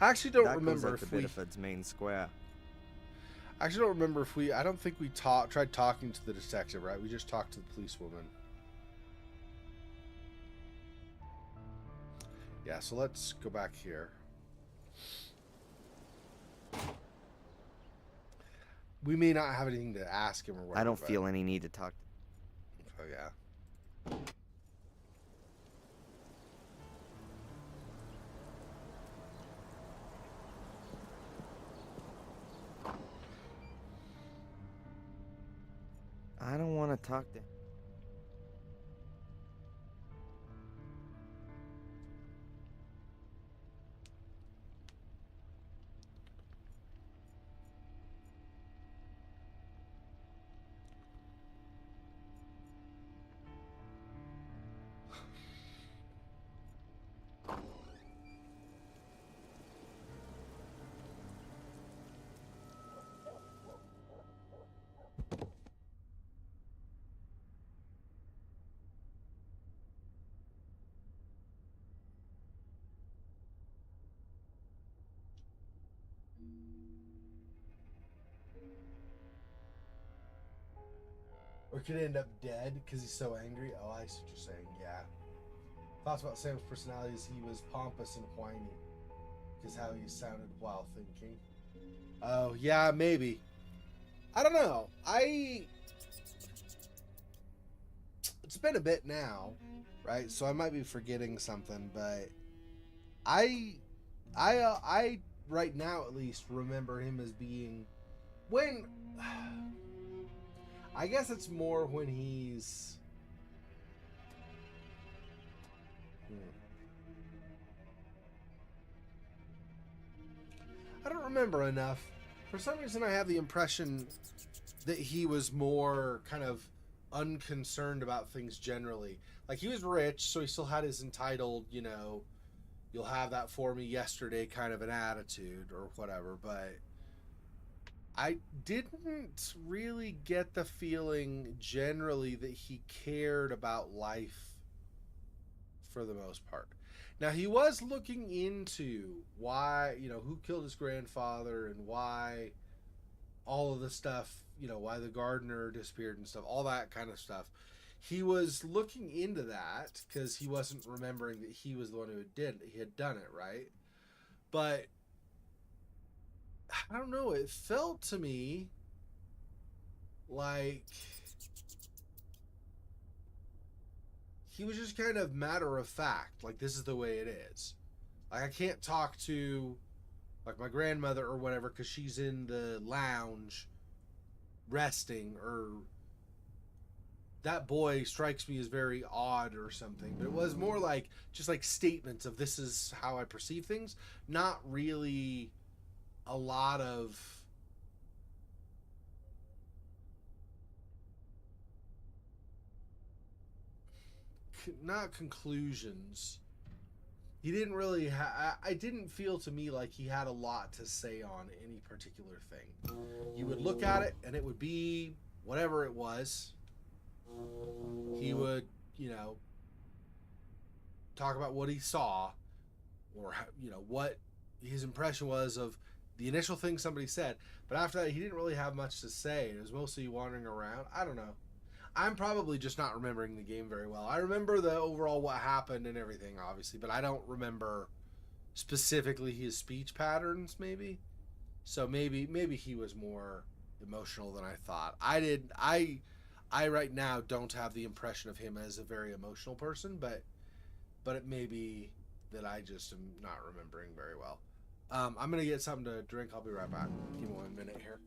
I actually don't that remember goes at if the we. Biddeford's main square. I actually don't remember if we. I don't think we tried talking to the detective, right? We just talked to the policewoman. Yeah, so let's go back here. We may not have anything to ask him or whatever. I don't feel any need to talk. Oh, yeah. I don't want to talk to. Or could end up dead because he's so angry. Oh, I see what you're saying. Yeah. Thoughts about Sam's personality is he was pompous and whiny. Because how he sounded while thinking. Oh, yeah, maybe. I don't know. It's been a bit now, right? So I might be forgetting something, but I right now at least remember him as being when. I guess it's more when he's. I don't remember enough. For some reason, I have the impression that he was more kind of unconcerned about things generally. Like, he was rich, so he still had his entitled, you'll have that for me yesterday kind of an attitude or whatever, but I didn't really get the feeling generally that he cared about life for the most part. Now, he was looking into why, who killed his grandfather and why all of the stuff, why the gardener disappeared and stuff, all that kind of stuff. He was looking into that because he wasn't remembering that he was the one who had done it, right? But I don't know, it felt to me like he was just kind of matter of fact, like, this is the way it is. Like, I can't talk to, like, my grandmother or whatever because she's in the lounge resting, or that boy strikes me as very odd or something. But it was more like just like statements of this is how I perceive things, not really a lot of not conclusions. He didn't really I didn't feel to me like he had a lot to say on any particular thing. You would look at it and it would be whatever it was. He would, talk about what he saw, or, what his impression was of the initial thing somebody said. But after that, he didn't really have much to say. It was mostly wandering around. I don't know. I'm probably just not remembering the game very well. I remember the overall what happened and everything, obviously, but I don't remember specifically his speech patterns, maybe. So maybe he was more emotional than I thought. I right now don't have the impression of him as a very emotional person, but it may be that I just am not remembering very well. I'm gonna get something to drink. I'll be right back. Give me 1 minute here.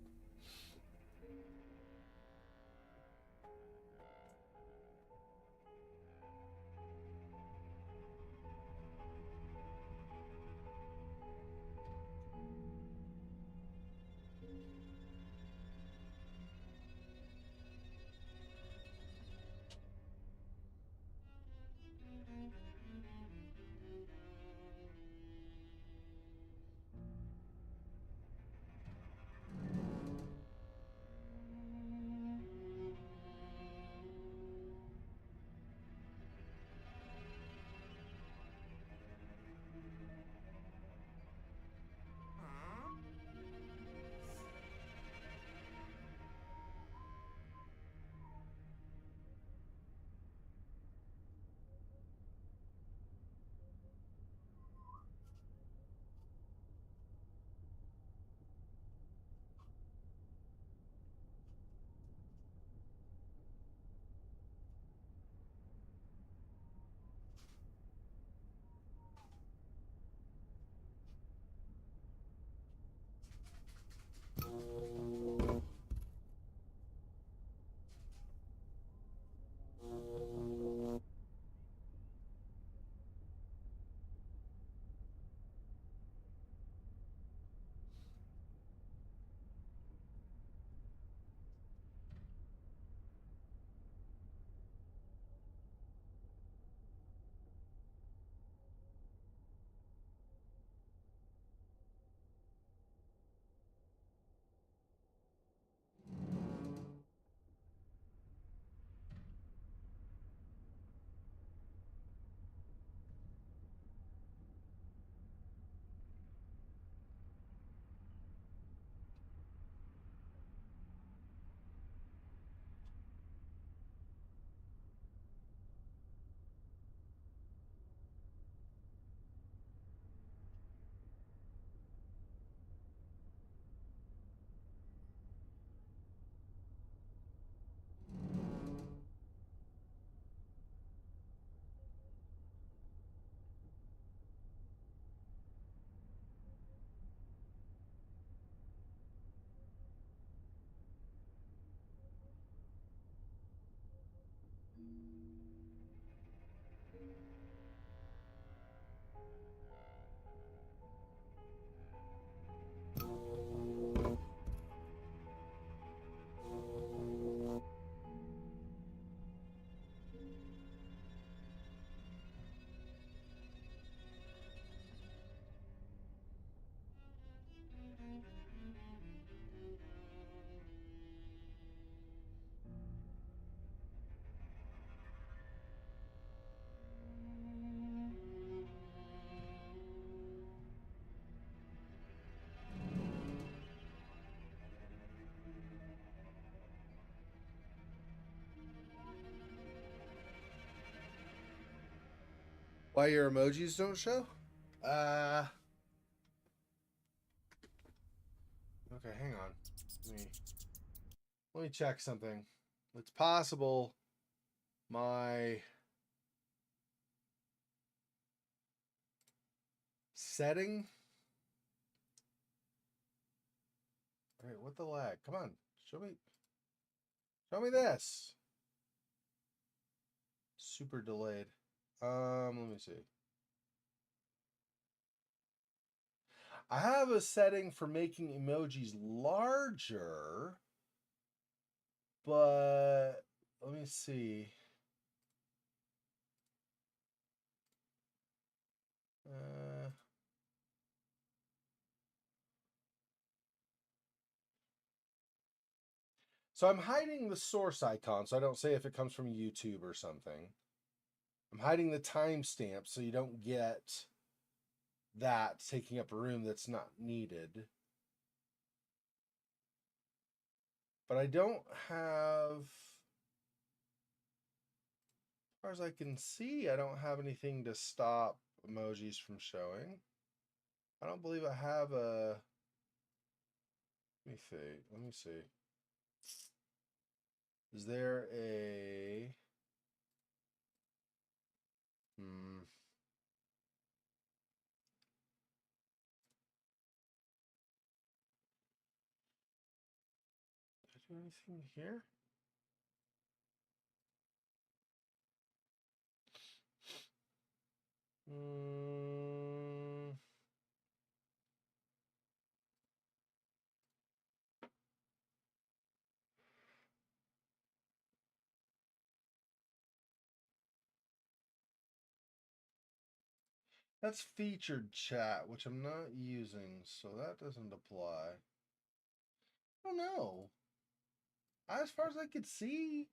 Why your emojis don't show? Okay, hang on. Let me check something. It's possible my setting. All right, what the lag? Come on, show me this. Super delayed. Let me see. I have a setting for making emojis larger, but let me see. So I'm hiding the source icon so I don't say if it comes from YouTube or something. I'm hiding the timestamp so you don't get that taking up a room that's not needed. But I don't have, as far as I can see, I don't have anything to stop emojis from showing. I don't believe I have a, let me see. Is there a, do anything here? That's featured chat, which I'm not using, so that doesn't apply. I don't know. As far as I could see,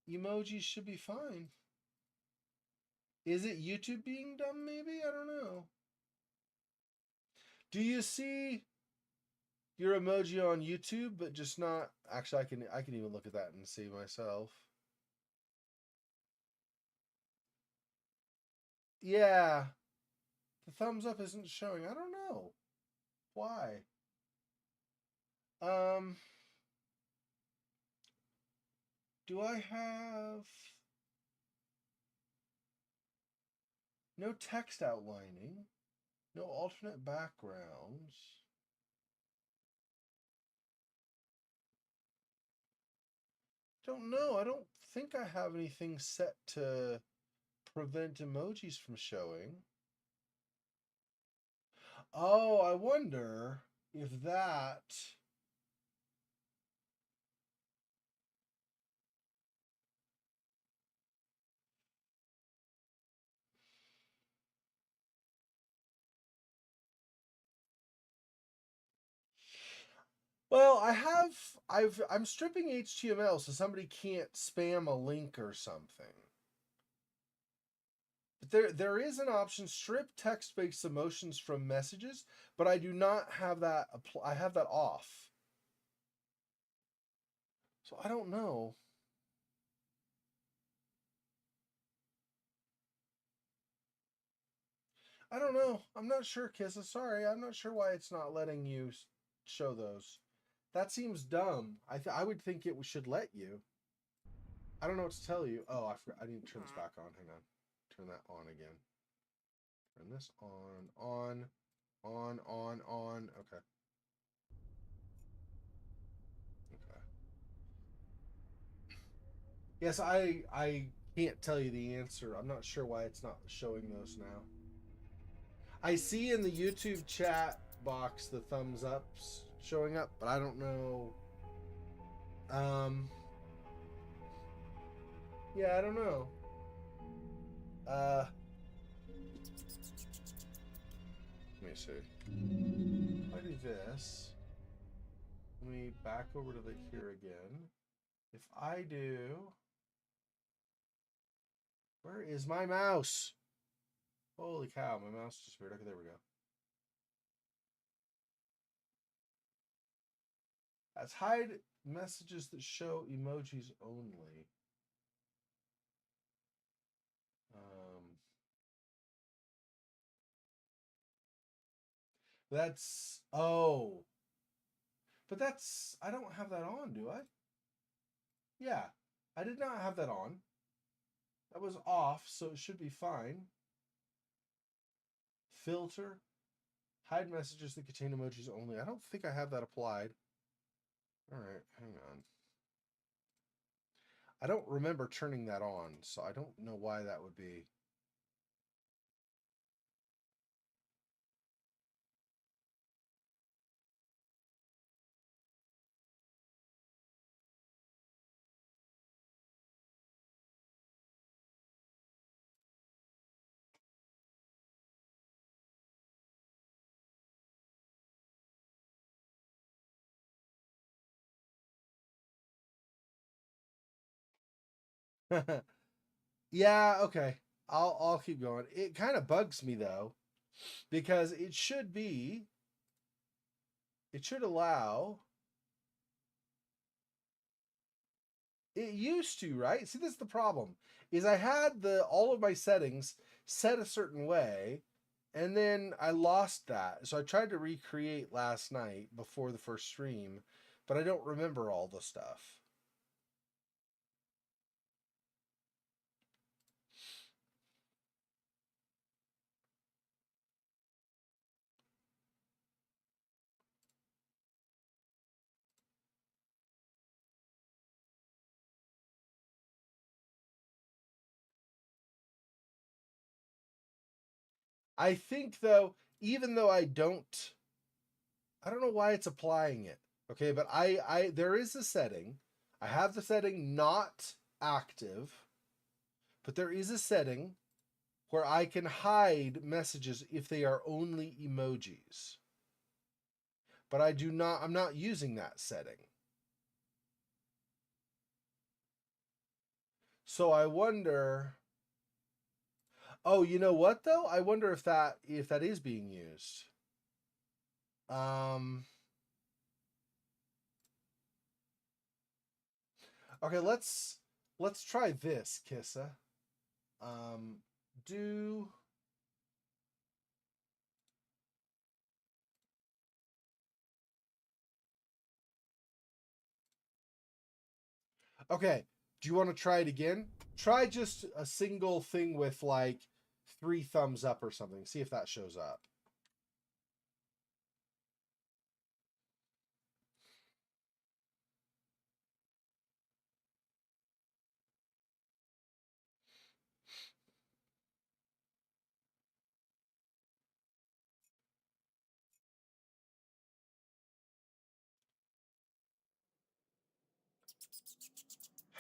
emojis should be fine. Is it YouTube being dumb, maybe? I don't know. Do you see your emoji on YouTube, but just not... Actually, I can even look at that and see myself. Yeah. The thumbs up isn't showing. I don't know. Why? Do I have... No text outlining. No alternate backgrounds. Don't know. I don't think I have anything set to prevent emojis from showing. Oh, I wonder if that... Well, I'm stripping HTML so somebody can't spam a link or something. But there is an option, strip text-based emotions from messages, but I do not have that. I have that off. So I don't know. I don't know. I'm not sure, Kissa. Sorry, I'm not sure why it's not letting you show those. That seems dumb. I would think it should let you. I don't know what to tell you. Oh, I forgot. I need to turn this back on. Hang on. Turn that on again. Turn this on. Okay. Okay. Yes, I can't tell you the answer. I'm not sure why it's not showing those now. I see in the YouTube chat box the thumbs ups showing up, but I don't know. Yeah, I don't know. Let me see. If I do this, let me back over to the here again. If I do, where is my mouse? Holy cow, my mouse disappeared. Okay, there we go. That's hide messages that show emojis only. That's, oh, but that's, I don't have that on, do I? Yeah, I did not have that on. That was off, so it should be fine. Filter, hide messages that contain emojis only. I don't think I have that applied. All right, hang on. I don't remember turning that on, so I don't know why that would be. Yeah, okay. I'll keep going. It kind of bugs me though, because it should allow. It used to, right? See, this is the problem. Is I had all of my settings set a certain way, and then I lost that. So I tried to recreate last night before the first stream, but I don't remember all the stuff. I think though, even though I don't know why it's applying it. Okay, but there is a setting. I have the setting not active, but there is a setting where I can hide messages if they are only emojis. But I'm not using that setting. So I wonder, oh, you know what though? I wonder if that is being used. Okay, let's try this, Kissa. Do Okay, do you want to try it again? Try just a single thing with like 3 thumbs up or something. See if that shows up.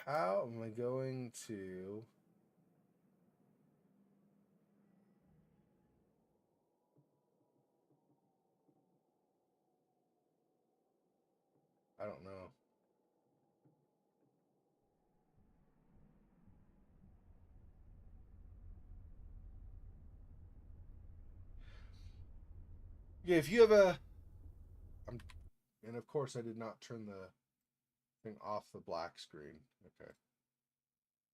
How am I going to... I don't know. Yeah, if you have a... and of course I did not turn the thing off the black screen. Okay.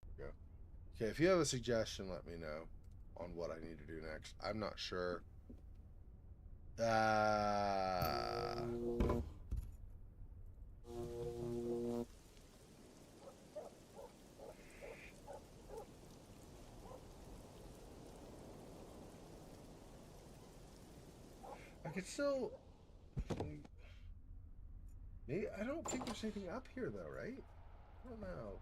There we go. Okay, if you have a suggestion, let me know on what I need to do next. I'm not sure. I could still... Maybe, I don't think there's anything up here though, right? I don't know.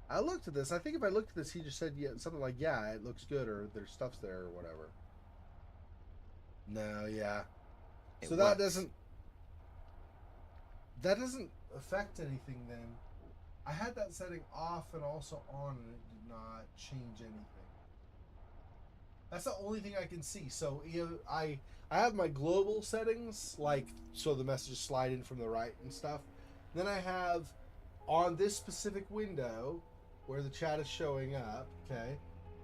I looked at this. I think if I looked at this, he just said yeah, something like, yeah, it looks good, or there's stuff's there, or whatever. No, yeah. So that doesn't affect anything then. I had that setting off and also on, and it did not change anything. That's the only thing I can see. So I have my global settings, like so the messages slide in from the right and stuff. Then I have on this specific window where the chat is showing up, okay,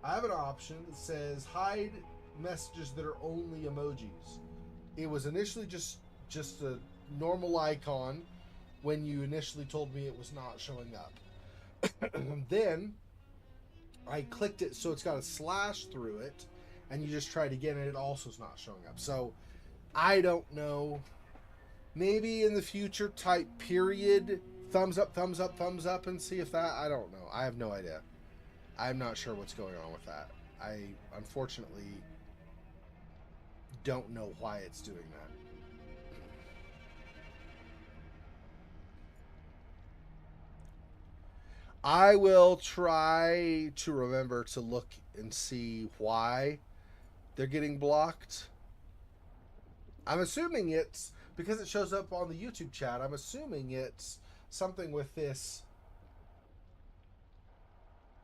I have an option that says hide messages that are only emojis. It was initially just a normal icon when you initially told me it was not showing up. Then I clicked it so it's got a slash through it, and you just tried again and it also is not showing up. So I don't know. Maybe in the future type period thumbs up, thumbs up, thumbs up, and see if that... I don't know. I have no idea. I'm not sure what's going on with that. I unfortunately don't know why it's doing that. I will try to remember to look and see why they're getting blocked. I'm assuming it's because it shows up on the YouTube chat. I'm assuming it's something with this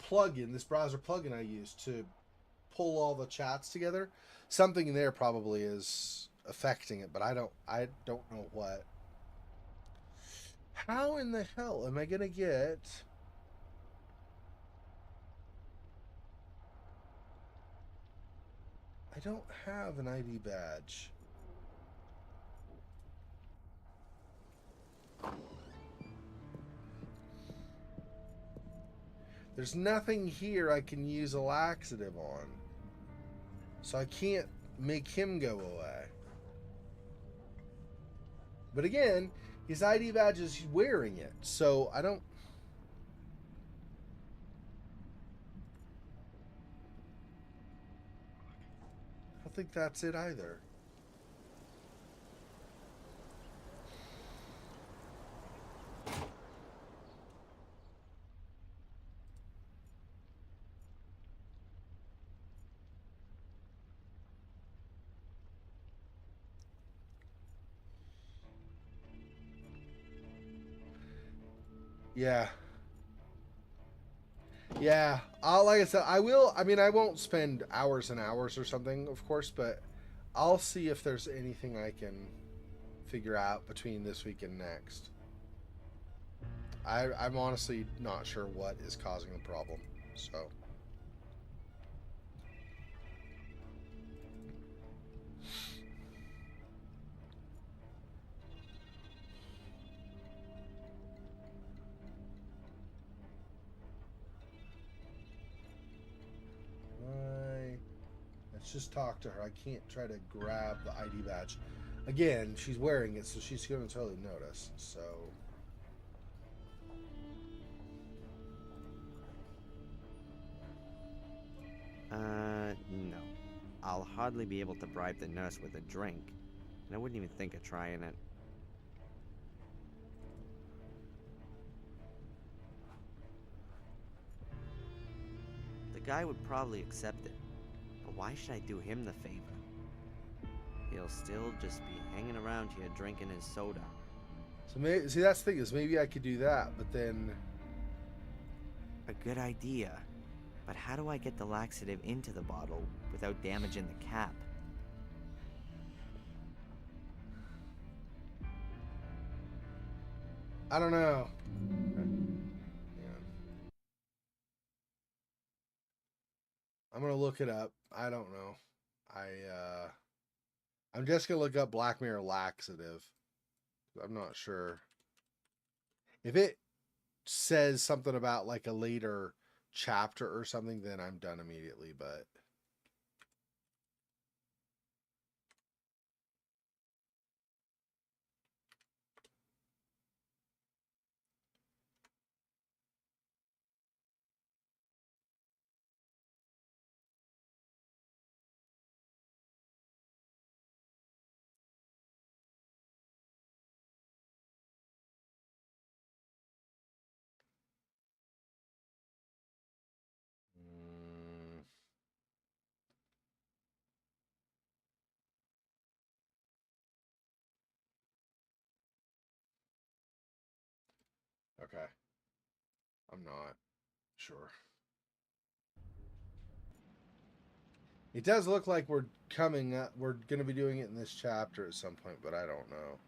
plugin, this browser plugin I use to pull all the chats together. Something there probably is affecting it, but I don't know what. How in the hell am I gonna get... I don't have an ID badge. There's nothing here I can use a laxative on. So I can't make him go away. But again, his ID badge is wearing it. So I don't think that's it either. Yeah. Yeah. I'll, like I said, I will. I mean, I won't spend hours and hours or something, of course, but I'll see if there's anything I can figure out between this week and next. I'm honestly not sure what is causing the problem. So. Let's just talk to her. I can't try to grab the ID badge. Again, she's wearing it, so she's going to totally notice. So. No. I'll hardly be able to bribe the nurse with a drink, and I wouldn't even think of trying it. The guy would probably accept it, but why should I do him the favor? He'll still just be hanging around here drinking his soda. So maybe, see, that's the thing, is maybe I could do that, but then. A good idea. But how do I get the laxative into the bottle without damaging the cap? I don't know. I'm gonna look it up. I don't know. I'm just gonna look up Black Mirror laxative. I'm not sure. If it says something about like a later chapter or something, then I'm done immediately, but okay. I'm not sure. It does look like we're coming up. We're going to be doing it in this chapter at some point, but I don't know.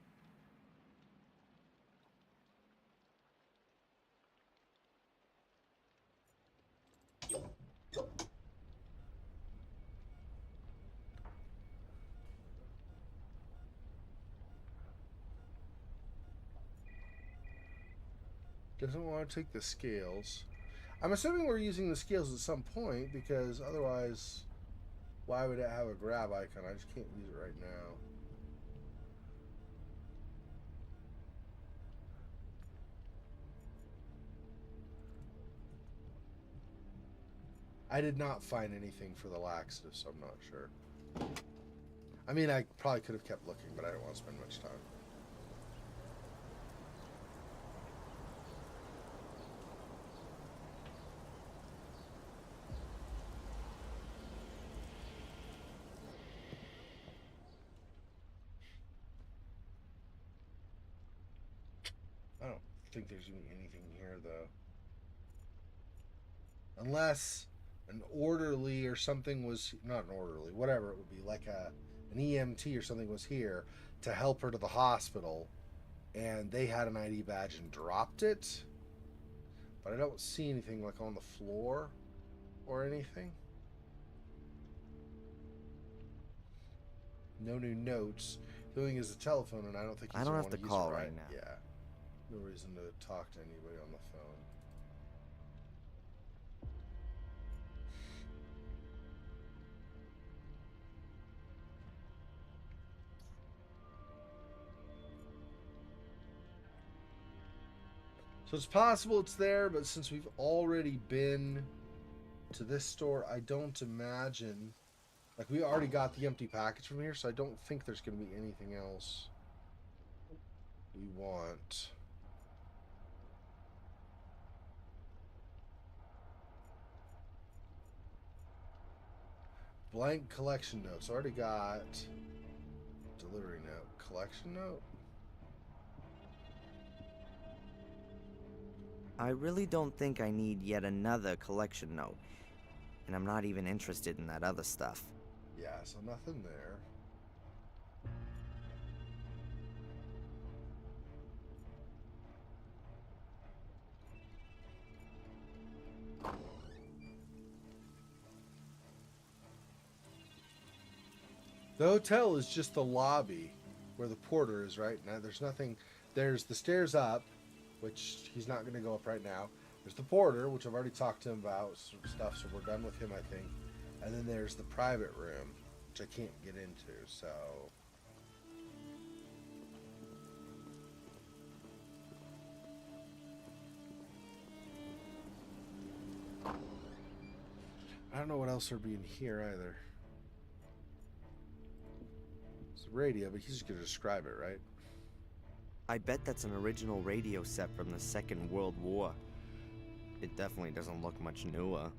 Doesn't want to take the scales. I'm assuming we're using the scales at some point, because otherwise, why would it have a grab icon? I just can't use it right now. I did not find anything for the laxative, so I'm not sure. I mean, I probably could have kept looking, but I don't want to spend much time. I don't think there's even anything here, though. Unless an orderly or something was, not an orderly, whatever it would be, like an EMT or something was here to help her to the hospital, and they had an ID badge and dropped it. But I don't see anything like on the floor or anything. No new notes. The only thing is the telephone, and I don't think he's I don't gonna have want to use call it right now. Yeah. No reason to talk to anybody on the phone. So it's possible it's there, but since we've already been to this store, I don't imagine. Like, we already got the empty package from here, so I don't think there's going to be anything else we want. Blank collection notes. Already got delivery note. Collection note? I really don't think I need yet another collection note. And I'm not even interested in that other stuff. Yeah, so nothing there. The hotel is just the lobby where the porter is right now. There's nothing. There's the stairs up, which he's not going to go up right now. There's the porter, which I've already talked to him about some stuff, so we're done with him, I think. And then there's the private room, which I can't get into, so... I don't know what else would be in here either. It's the radio, but he's just going to describe it, right? I bet that's an original radio set from the Second World War. It definitely doesn't look much newer.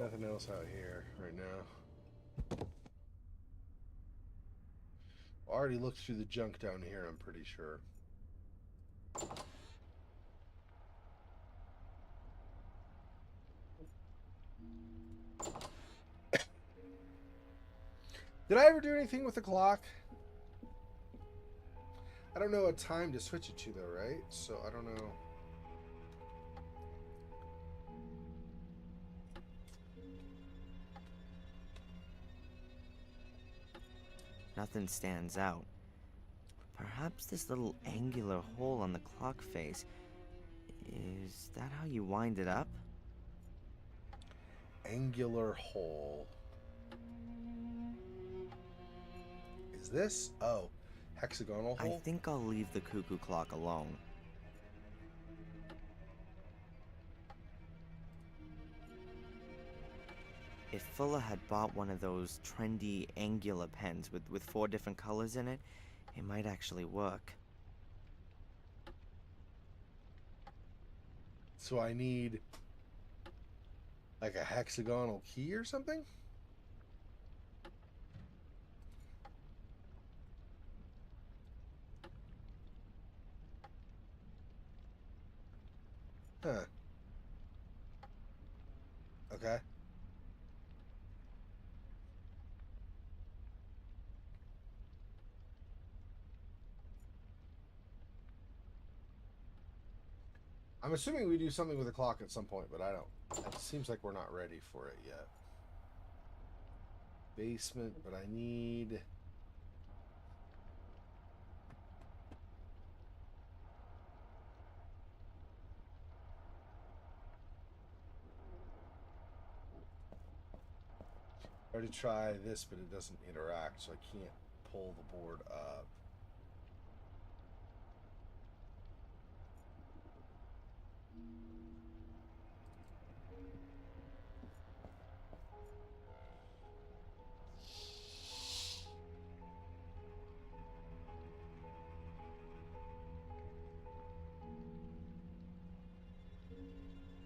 Nothing else out here right now. Already looked through the junk down here, I'm pretty sure. Did I ever do anything with the clock? I don't know what time to switch it to though, right? So I don't know. Nothing stands out. Perhaps this little angular hole on the clock face. Is that how you wind it up? Angular hole. Is this? Oh, hexagonal hole? I think I'll leave the cuckoo clock alone. If Fuller had bought one of those trendy angular pens with 4 different colors in it, it might actually work. So I need like a hexagonal key or something? Huh. Okay. I'm assuming we do something with the clock at some point, but I don't. It seems like we're not ready for it yet. Basement, but I need... I already try this, but it doesn't interact, so I can't pull the board up.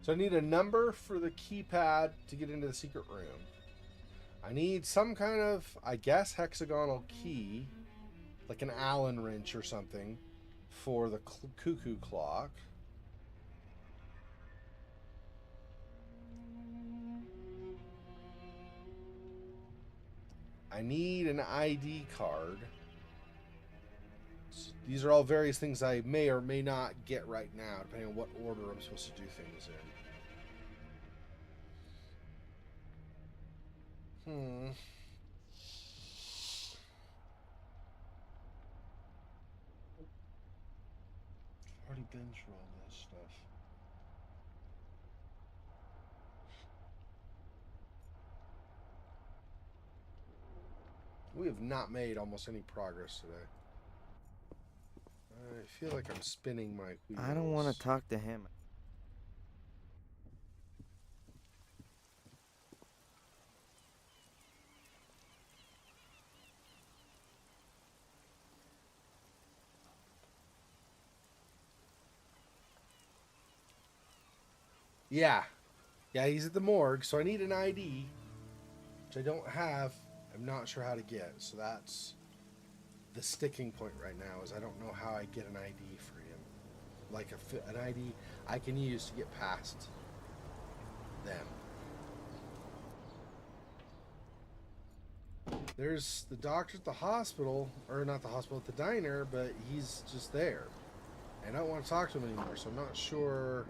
So I need a number for the keypad to get into the secret room. I need some kind of, I guess, hexagonal key, like an Allen wrench or something, for the cuckoo clock. I need an ID card. These are all various things I may or may not get right now, depending on what order I'm supposed to do things in. Already been through all this stuff. we have not made almost any progress today. I feel like I'm spinning my wheels. I don't want to talk to him. Yeah. Yeah, he's at the morgue, so I need an ID, which I don't have. I'm not sure how to get, so that's the sticking point right now, is I don't know how I get an ID for him. Like an ID I can use to get past them. There's the doctor at the hospital, or not the hospital, at the diner, but he's just there. And I don't want to talk to him anymore, so I'm not sure.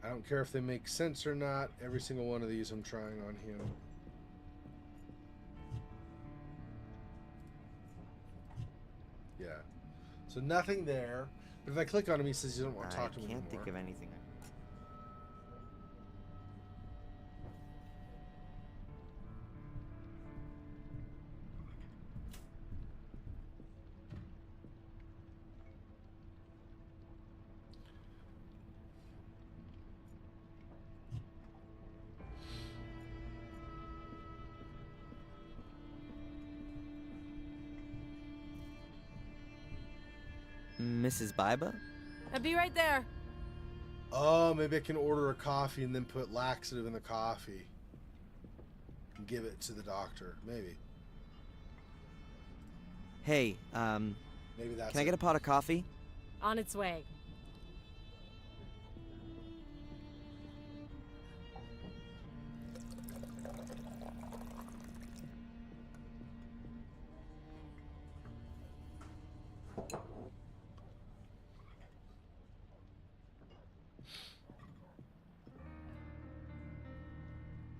I don't care if they make sense or not. Every single one of these I'm trying on him. Yeah. So nothing there. But if I click on him, he says he doesn't want to talk to me anymore. I can't think of anything. Mrs. Biba? I'll be right there. Oh, maybe I can order a coffee and then put laxative in the coffee. And give it to the doctor. Maybe. Hey, Maybe that's can I get a pot of coffee? On its way.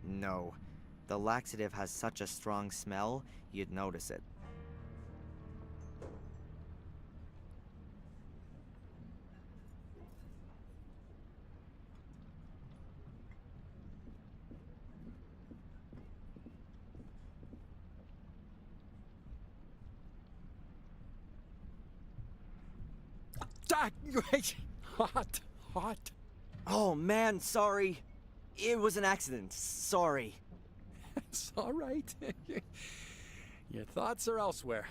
No. The laxative has such a strong smell, you'd notice it. Hot, hot. Oh man, sorry. It was an accident. Sorry. It's all right. Your thoughts are elsewhere.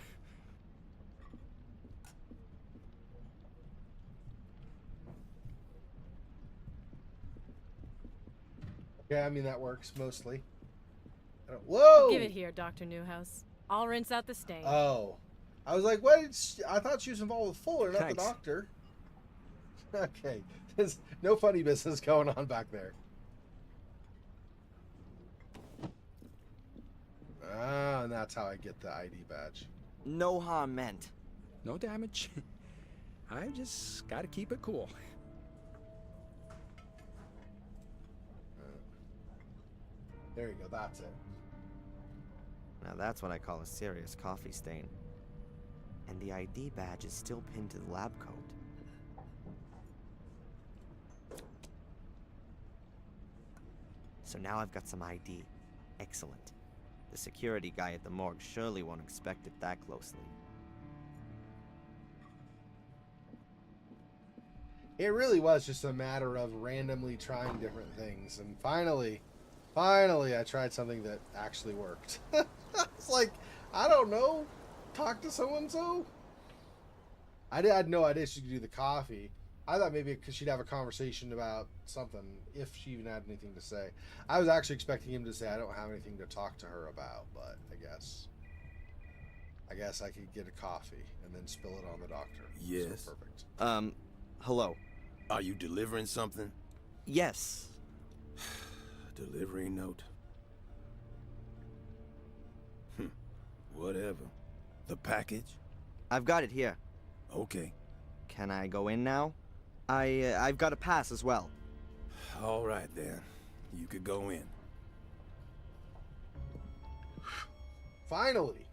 Yeah, I mean, that works mostly. Whoa! Give it here, Dr. Newhouse. I'll rinse out the stain. Oh. I was like, what? I thought she was involved with Fuller, not Thanks. the doctor. Okay. There's no funny business going on back there. Ah, and that's how I get the ID badge. No harm meant. No damage. I just gotta keep it cool. There you go, that's it. Now that's what I call a serious coffee stain. And the ID badge is still pinned to the lab coat. So now I've got some ID. Excellent. The security guy at the morgue surely won't inspect it that closely. It really was just a matter of randomly trying different things. And finally, I tried something that actually worked. It's like, I don't know, talk to so-and-so? I had no idea she could do the coffee. I thought maybe because she'd have a conversation about something, if she even had anything to say. I was actually expecting him to say, I don't have anything to talk to her about, but I guess I could get a coffee and then spill it on the doctor. Yes. So perfect. Hello. Are you delivering something? Yes. Delivery note. Whatever. The package? I've got it here. Okay. Can I go in now? I've got a pass as well. All right then. You could go in. Finally.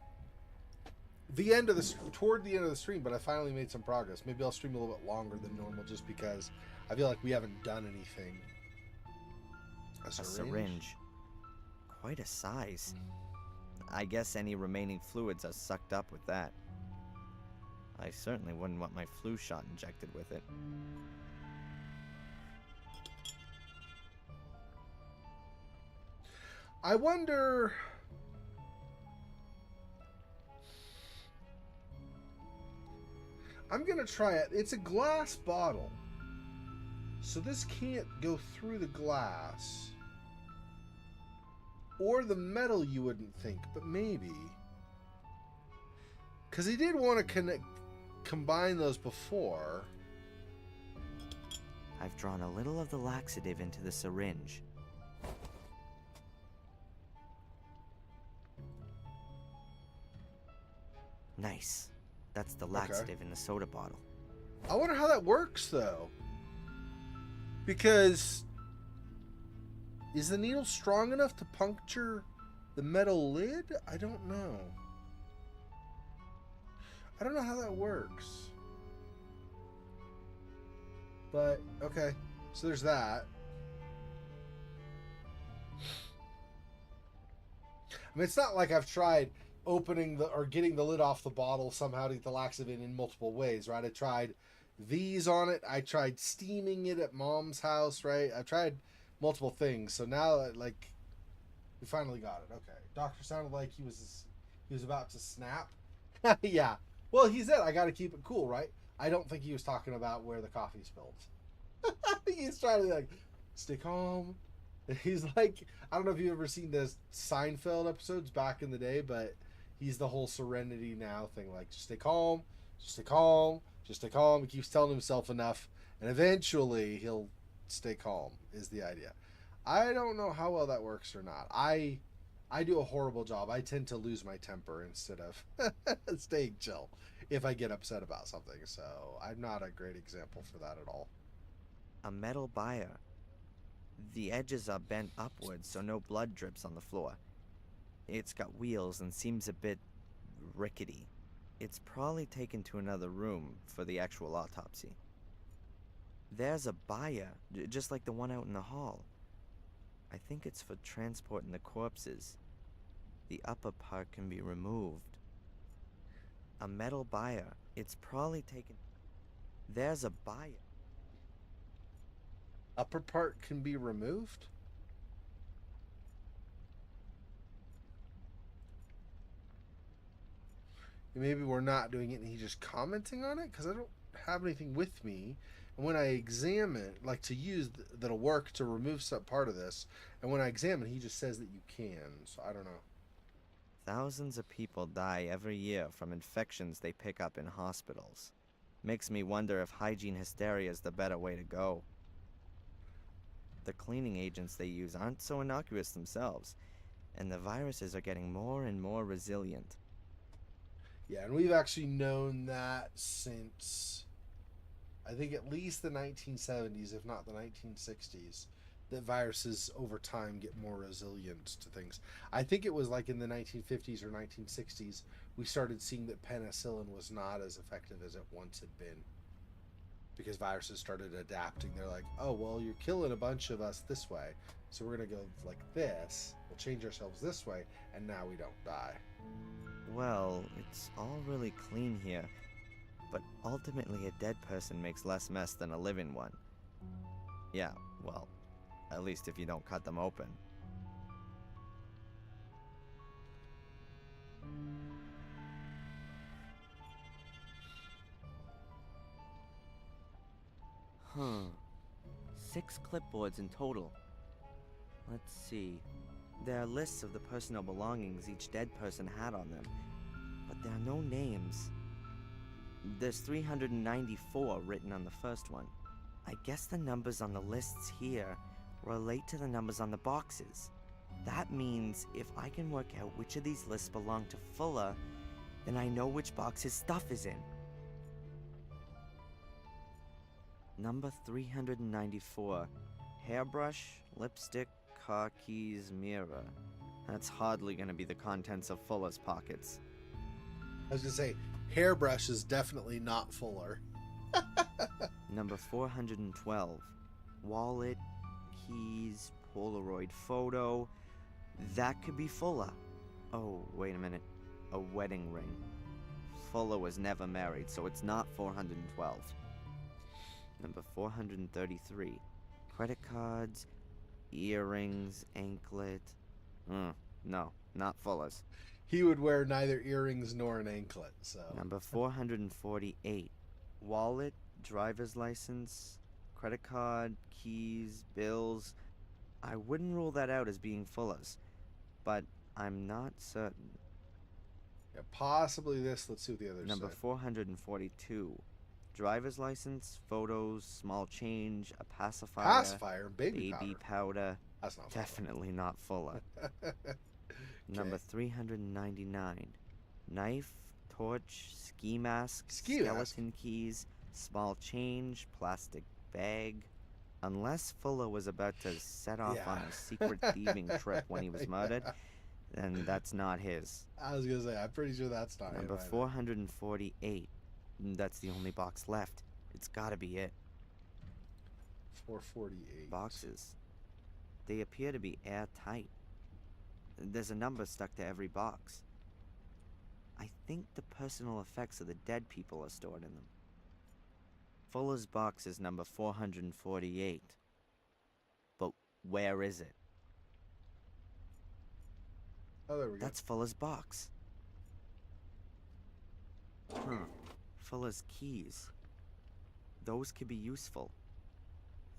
Toward the end of the stream, but I finally made some progress. Maybe I'll stream a little bit longer than normal just because I feel like we haven't done anything. A syringe. Quite a size. I guess any remaining fluids are sucked up with that. I certainly wouldn't want my flu shot injected with it. I wonder... I'm gonna try it. It's a glass bottle. So this can't go through the glass. Or the metal, you wouldn't think, but maybe. Because he did want to combine those before. I've drawn a little of the laxative into the syringe. Nice. That's the laxative in the soda bottle. I wonder how that works, though. Because... is the needle strong enough to puncture the metal lid? I don't know. I don't know how that works. But, okay. So there's that. I mean, it's not like I've tried opening or getting the lid off the bottle somehow to get the laxative in multiple ways, right? I tried these on it. I tried steaming it at Mom's house, right? I tried multiple things. So now, like, we finally got it. Okay. Doctor sounded like he was about to snap. Yeah. Well, he said I got to keep it cool, right? I don't think he was talking about where the coffee spilled. He's trying to be like, stay calm. He's like, I don't know if you've ever seen the Seinfeld episodes back in the day, but he's the whole Serenity Now thing. Like, just stay calm, just stay calm, just stay calm. He keeps telling himself enough, and eventually he'll stay calm, is the idea. I don't know how well that works or not. I do a horrible job. I tend to lose my temper instead of staying chill if I get upset about something. So I'm not a great example for that at all. A metal bier. The edges are bent upwards so no blood drips on the floor. It's got wheels and seems a bit rickety. It's probably taken to another room for the actual autopsy. There's a bier, just like the one out in the hall. I think it's for transporting the corpses. The upper part can be removed. A metal bier. It's probably taken... There's a bier. Upper part can be removed? Maybe we're not doing it and he's just commenting on it? Because I don't have anything with me. And when I examine, like to use, that'll work to remove some part of this. And when I examine, he just says that you can. So I don't know. Thousands of people die every year from infections they pick up in hospitals. Makes me wonder if hygiene hysteria is the better way to go. The cleaning agents they use aren't so innocuous themselves, and the viruses are getting more and more resilient. Yeah, and we've actually known that since, I think at least the 1970s, if not the 1960s, that viruses over time get more resilient to things. I think it was like in the 1950s or 1960s, we started seeing that penicillin was not as effective as it once had been. Because viruses started adapting. They're like, oh, well, you're killing a bunch of us this way, so we're going to go like this. We'll change ourselves this way, and now we don't die. Well, it's all really clean here, but ultimately a dead person makes less mess than a living one. Yeah, well, at least if you don't cut them open. Huh. 6 clipboards in total. Let's see. There are lists of the personal belongings each dead person had on them, but there are no names. There's 394 written on the first one. I guess the numbers on the lists here relate to the numbers on the boxes. That means if I can work out which of these lists belong to Fuller, then I know which box his stuff is in. Number 394. Hairbrush, lipstick, car keys, mirror. That's hardly gonna be the contents of Fuller's pockets. I was gonna say, hairbrush is definitely not Fuller. Number 412. Wallet, keys, Polaroid photo. That could be Fuller. Oh, wait a minute. A wedding ring. Fuller was never married, so it's not 412. Number 433. Credit cards, earrings, anklet. No, not Fuller's. He would wear neither earrings nor an anklet, so. Number 448. Wallet, driver's license, credit card, keys, bills. I wouldn't rule that out as being Fuller's, but I'm not certain. Yeah, possibly this. Let's see what the others Number say. 442. Driver's license, photos, small change, a pacifier, Pacifier and baby powder. That's not Fuller. Definitely not Fuller. Number 399. Knife, torch, ski mask, skeleton keys, small change, plastic bag. Unless Fuller was about to set off on a secret thieving trip when he was murdered, then that's not his. I was gonna say, I'm pretty sure that's not Number 448. That's the only box left. It's gotta be it. 448. Boxes. They appear to be airtight. There's a number stuck to every box. I think the personal effects of the dead people are stored in them. Fuller's box is number 448. But where is it? Oh, there we go. That's Fuller's box. Fuller's keys. Those could be useful.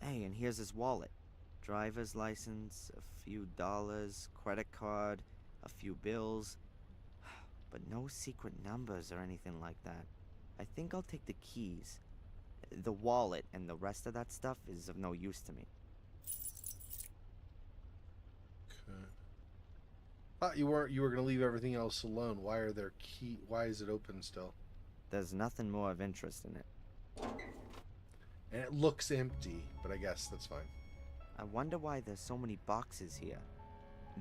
Hey, and here's his wallet. Driver's license, a few dollars, credit card, a few bills. But no secret numbers or anything like that. I think I'll take the keys. The wallet and the rest of that stuff is of no use to me. Okay. Thought you were gonna leave everything else alone. Why are there why is it open still? There's nothing more of interest in it. And it looks empty, but I guess that's fine. I wonder why there's so many boxes here.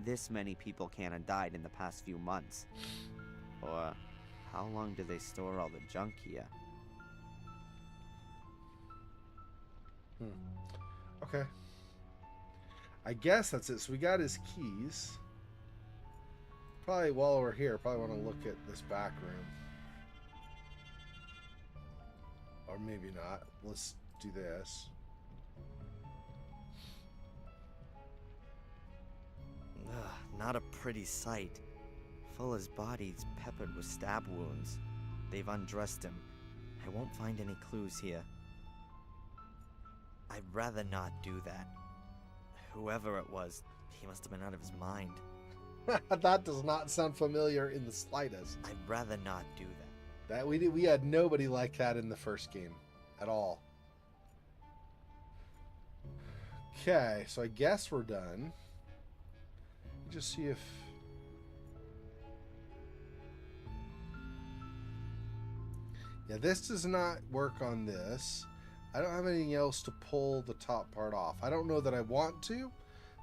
This many people can't have died in the past few months. Or how long do they store all the junk here? Okay. I guess that's it. So we got his keys. Probably while we're here, probably want to look at this back room. Or maybe not. Let's do this. Not a pretty sight. Fuller's body's peppered with stab wounds. They've undressed him. I won't find any clues here. I'd rather not do that. Whoever it was, he must have been out of his mind. That does not sound familiar in the slightest. I'd rather not do that. That we had nobody like that in the first game at all. Okay, so I guess we're done. Just see if this does not work on this. I don't have anything else to pull the top part off. I don't know that I want to,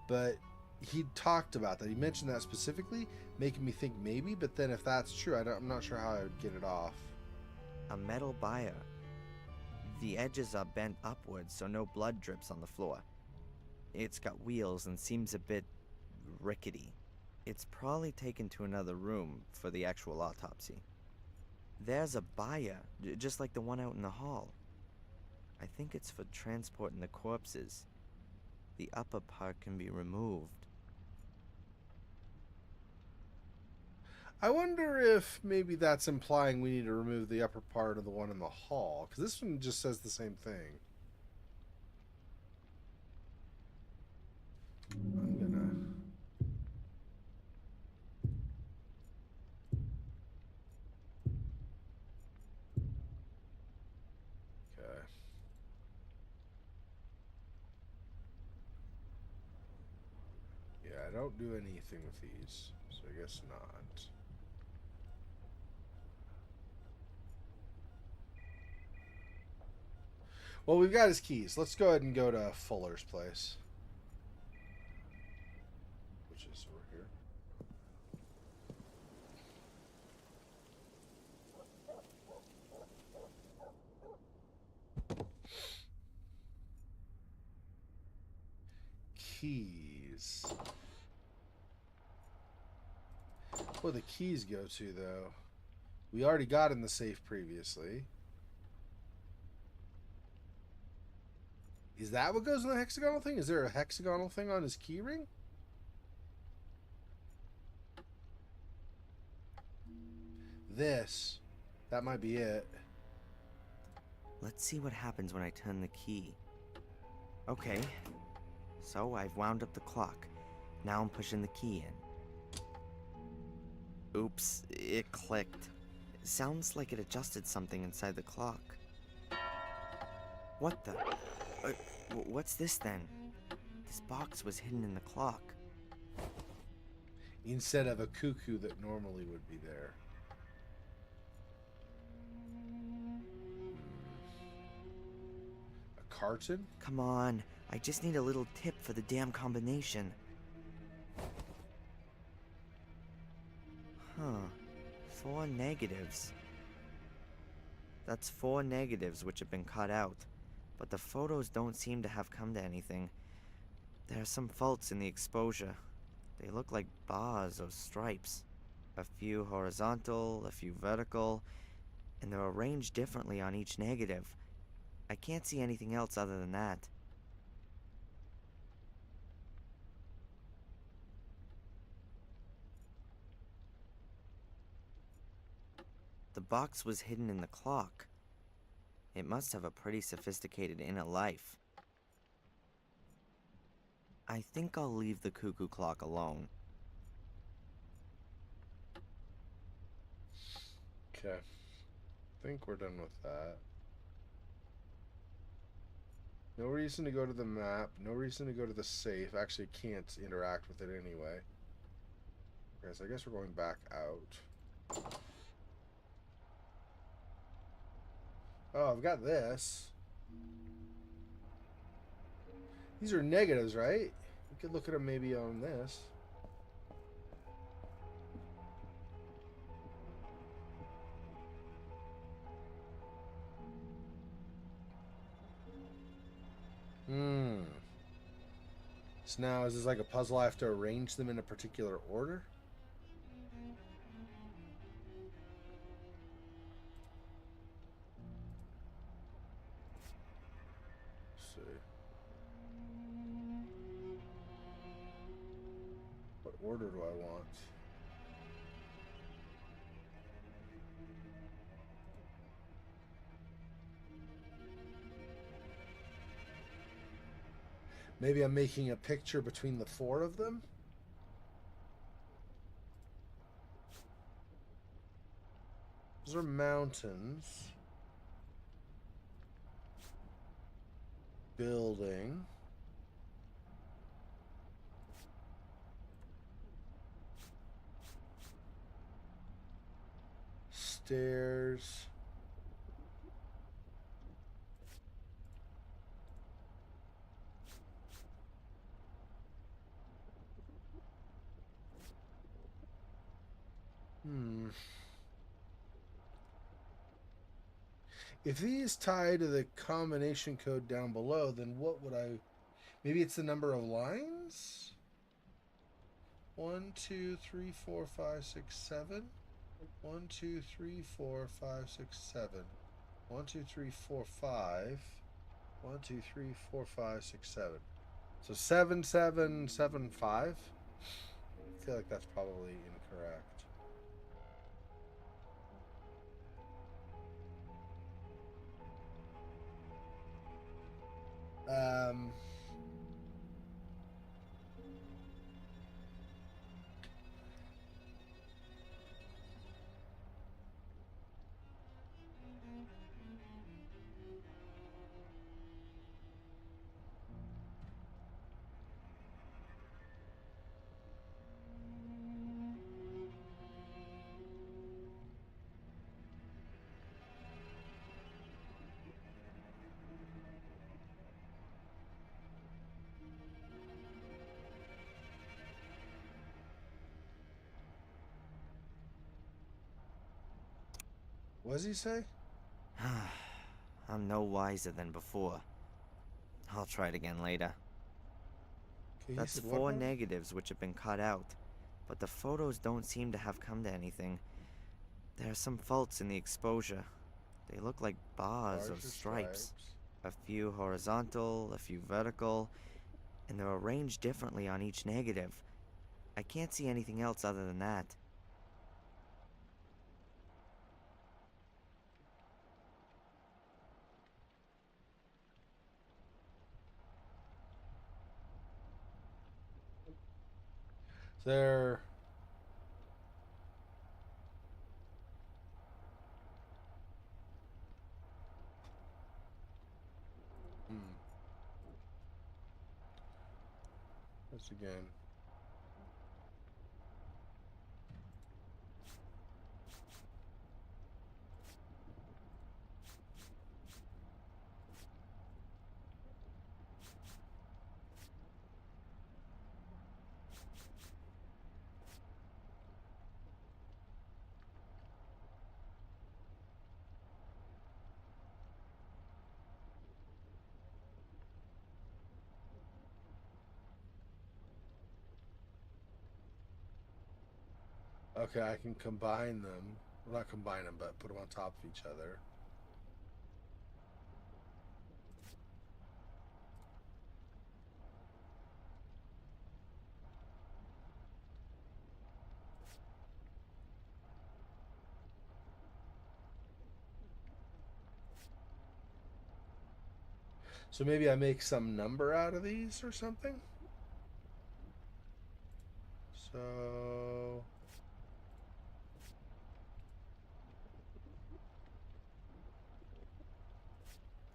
but he talked about that. He mentioned that specifically, making me think maybe, but then if that's true, I'm not sure how I would get it off. A metal bier. The edges are bent upwards so no blood drips on the floor. It's got wheels and seems a bit rickety. It's probably taken to another room for the actual autopsy. There's a bier, just like the one out in the hall. I think it's for transporting the corpses. The upper part can be removed. I wonder if maybe that's implying we need to remove the upper part of the one in the hall, because this one just says the same thing. I'm gonna... Okay. Yeah, I don't do anything with these, so I guess not. Well, we've got his keys. Let's go ahead and go to Fuller's place. Which is over here. keys. Where the keys go to, though? We already got in the safe previously. Is that what goes in the hexagonal thing? Is there a hexagonal thing on his key ring? This. That might be it. Let's see what happens when I turn the key. Okay. So I've wound up the clock. Now I'm pushing the key in. Oops, it clicked. It sounds like it adjusted something inside the clock. What the? What's this then? This box was hidden in the clock. Instead of a cuckoo that normally would be there. A carton? Come on, I just need a little tip for the damn combination. Huh. 4 negatives. That's 4 negatives which have been cut out. But the photos don't seem to have come to anything. There are some faults in the exposure. They look like bars or stripes. A few horizontal, a few vertical, and they're arranged differently on each negative. I can't see anything else other than that. The box was hidden in the clock. It must have a pretty sophisticated inner life. I think I'll leave the cuckoo clock alone. Okay. I think we're done with that. No reason to go to the map. No reason to go to the safe. Actually, can't interact with it anyway. Okay, so I guess we're going back out. Oh, I've got this. These are negatives, right? We could look at them maybe on this. So now, is this like a puzzle? I have to arrange them in a particular order? Let's see. What order do I want? Maybe I'm making a picture between the 4 of them? Those are mountains. Building. Stairs. If these tie to the combination code down below, then what would I... Maybe it's the number of lines? 1, 2, 3, 4, 5, 6, 7. 1, 2, 3, 4, 5, 6, 7. 1, 2, 3, 4, 5. 1, 2, 3, 4, 5, 6, 7. So 7, 7, 7, 5. I feel like that's probably incorrect. What does he say? I'm no wiser than before. I'll try it again later. That's He's a 4 football? negatives which have been cut out, but the photos don't seem to have come to anything. There are some faults in the exposure. They look like bars Bars or or stripes. A few horizontal, a few vertical, and they're arranged differently on each negative. I can't see anything else other than that. There. This again. Okay, I can combine them. Well, not combine them, but put them on top of each other. So maybe I make some number out of these or something? So...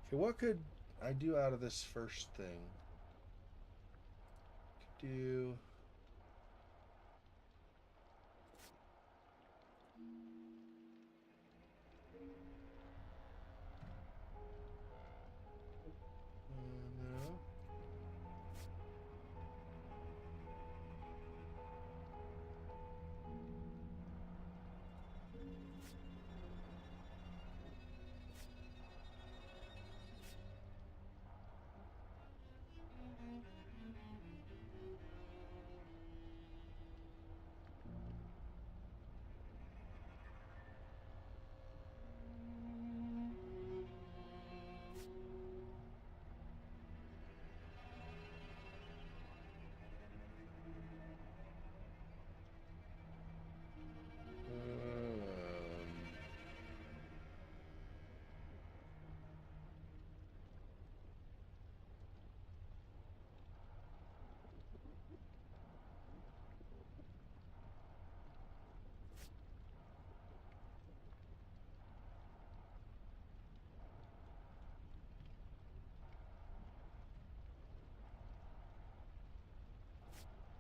Okay, what could I do out of this first thing? Could do... no.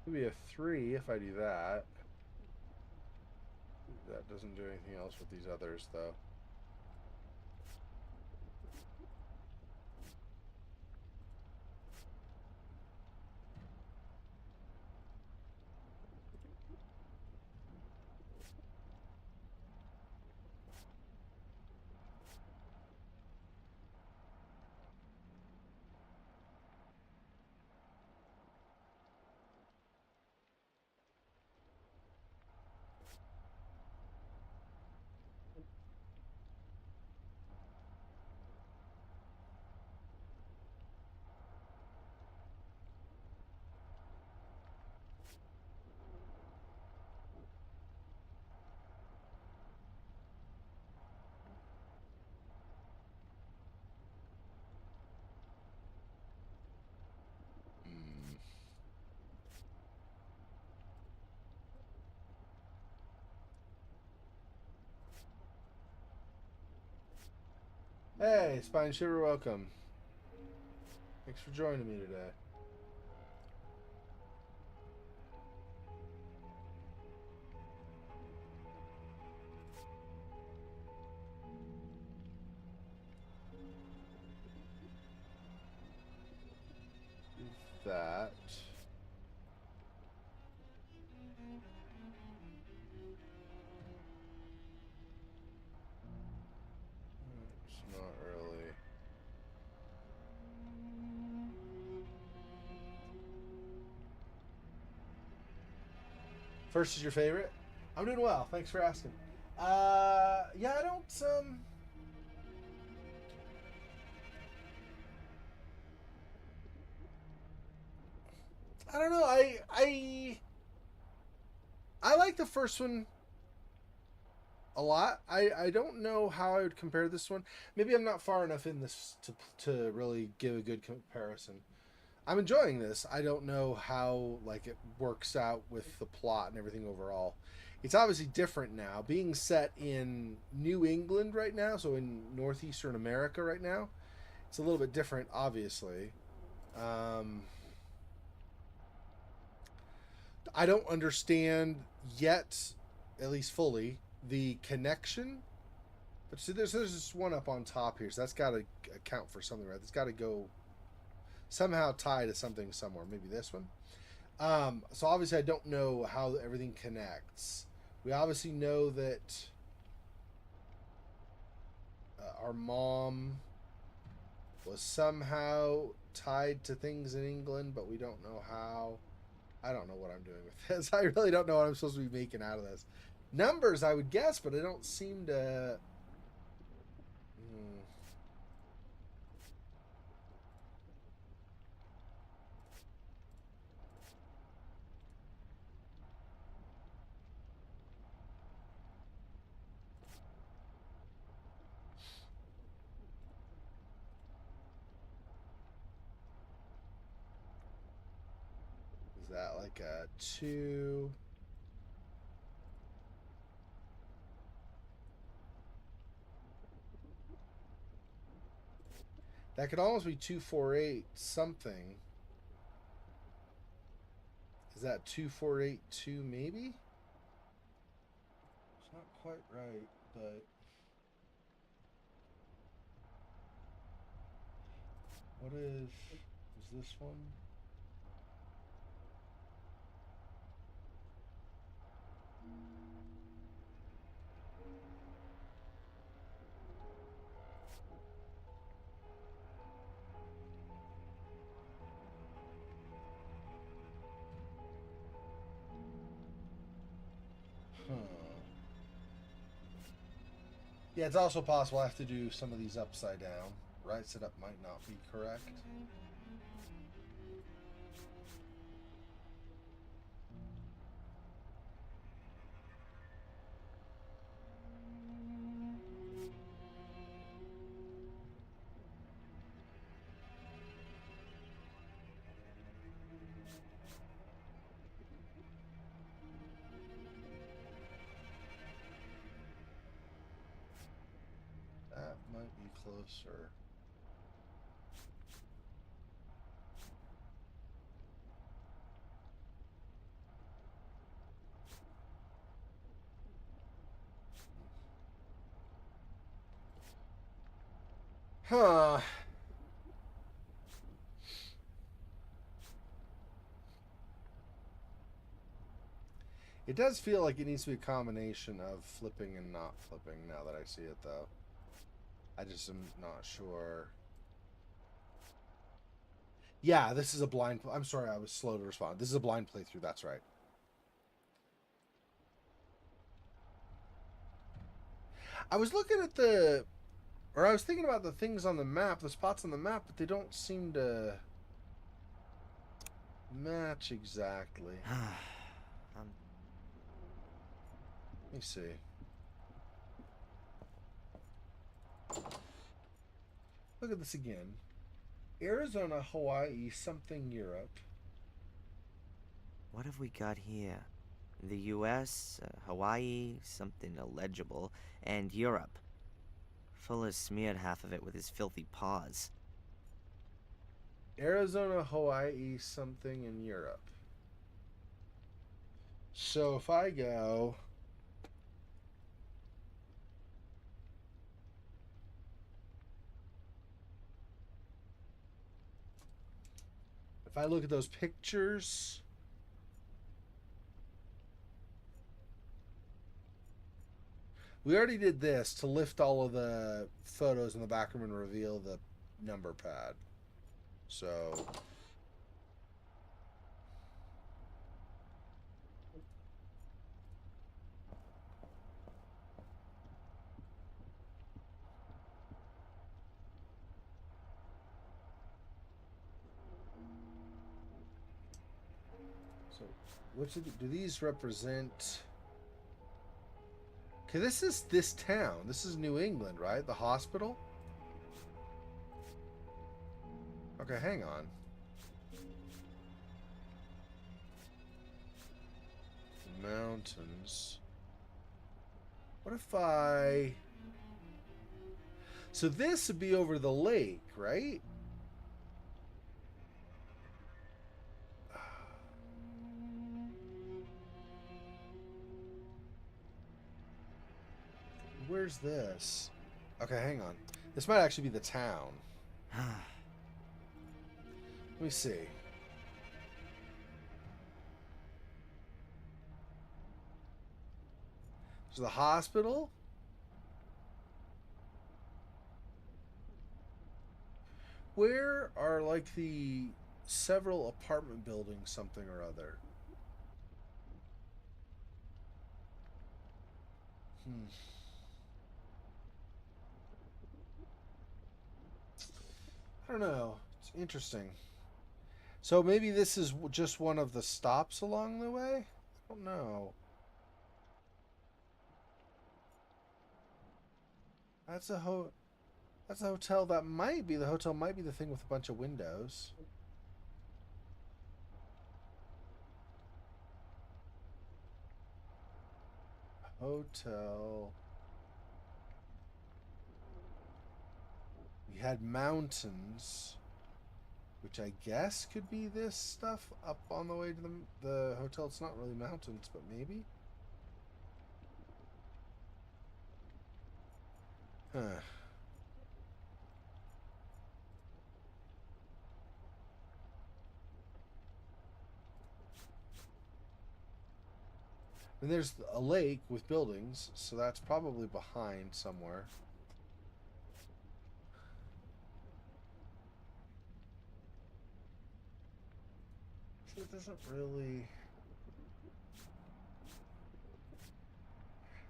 Maybe a 3 if I do that. That doesn't do anything else with these others, though. Hey, Spine Shiver, welcome. Thanks for joining me today. That. It's not really. First is your favorite? I'm doing well. Thanks for asking. Yeah, I don't, I don't know. I like the first one a lot. I don't know how I would compare this one. Maybe I'm not far enough in this to really give a good comparison. I'm enjoying this. I don't know how like it works out with the plot and everything overall. It's obviously different now, being set in New England right now, so in northeastern America right now. It's a little bit different, obviously. I don't understand yet, at least fully, the connection. But see, there's this one up on top here, so that's got to account for something, right? It's got to go somehow tie to something somewhere. Maybe this one. So obviously I don't know how everything connects. We obviously know that our mom was somehow tied to things in England, but we don't know how. I don't know what I'm doing with this. I really don't know what I'm supposed to be making out of this. Numbers, I would guess, but I don't seem to... Is that like a 2? That could almost be 248 something. Is that 2482 maybe? It's not quite right, but... What is this one? Yeah, it's also possible I have to do some of these upside down. Right setup might not be correct. That might be closer. Huh. It does feel like it needs to be a combination of flipping and not flipping now that I see it, though. I just am not sure. Yeah, this is a blind... I'm sorry, I was slow to respond. This is a blind playthrough, that's right. I was looking at the... Or I was thinking about the things on the map, the spots on the map, but they don't seem to match exactly. Let me see. Look at this again. Arizona, Hawaii, something Europe. What have we got here? The US, Hawaii, something illegible, and Europe. Fuller smeared half of it with his filthy paws. Arizona, Hawaii, something in Europe. So if I go... If I look at those pictures... We already did this to lift all of the photos in the back room and reveal the number pad. So... So, which do these represent? Okay, this is this town. This is New England, right? The hospital? Okay, hang on. Mountains. What if I... So this would be over the lake, right? Where's this? Okay, hang on. This might actually be the town. Let me see. There's the hospital. Where are like the several apartment buildings, something or other? I don't know. It's interesting. So maybe this is just one of the stops along the way? I don't know. That's a hotel. That might be the hotel. Might be the thing with a bunch of windows. Hotel. We had mountains, which I guess could be this stuff up on the way to the hotel. It's not really mountains, but maybe. Huh. And there's a lake with buildings, so that's probably behind somewhere. So it doesn't really...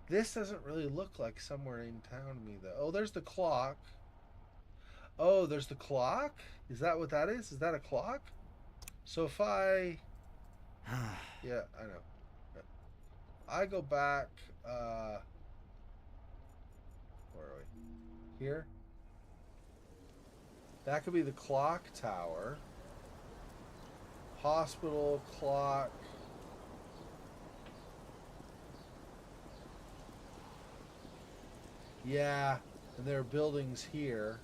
This doesn't really look like somewhere in town to me, though. Oh, there's the clock. Oh, there's the clock? Is that what that is? Is that a clock? So if I... Yeah, I know. I go back, where are we? Here? That could be the clock tower. Hospital, clock. Yeah, and there are buildings here.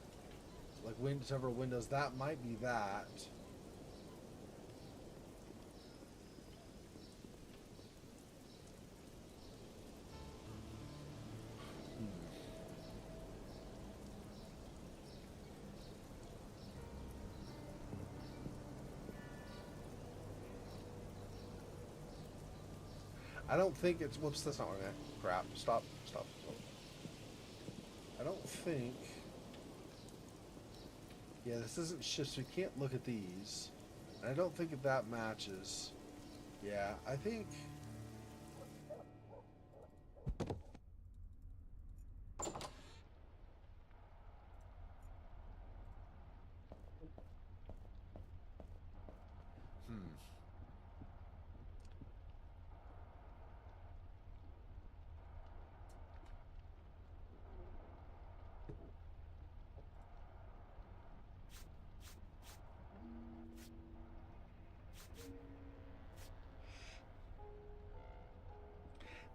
Like several windows. That might be that. I don't think it's... Whoops, that's not what I meant. Crap. Stop. I don't think... Yeah, this isn't shifts. We can't look at these. I don't think that matches. Yeah, I think...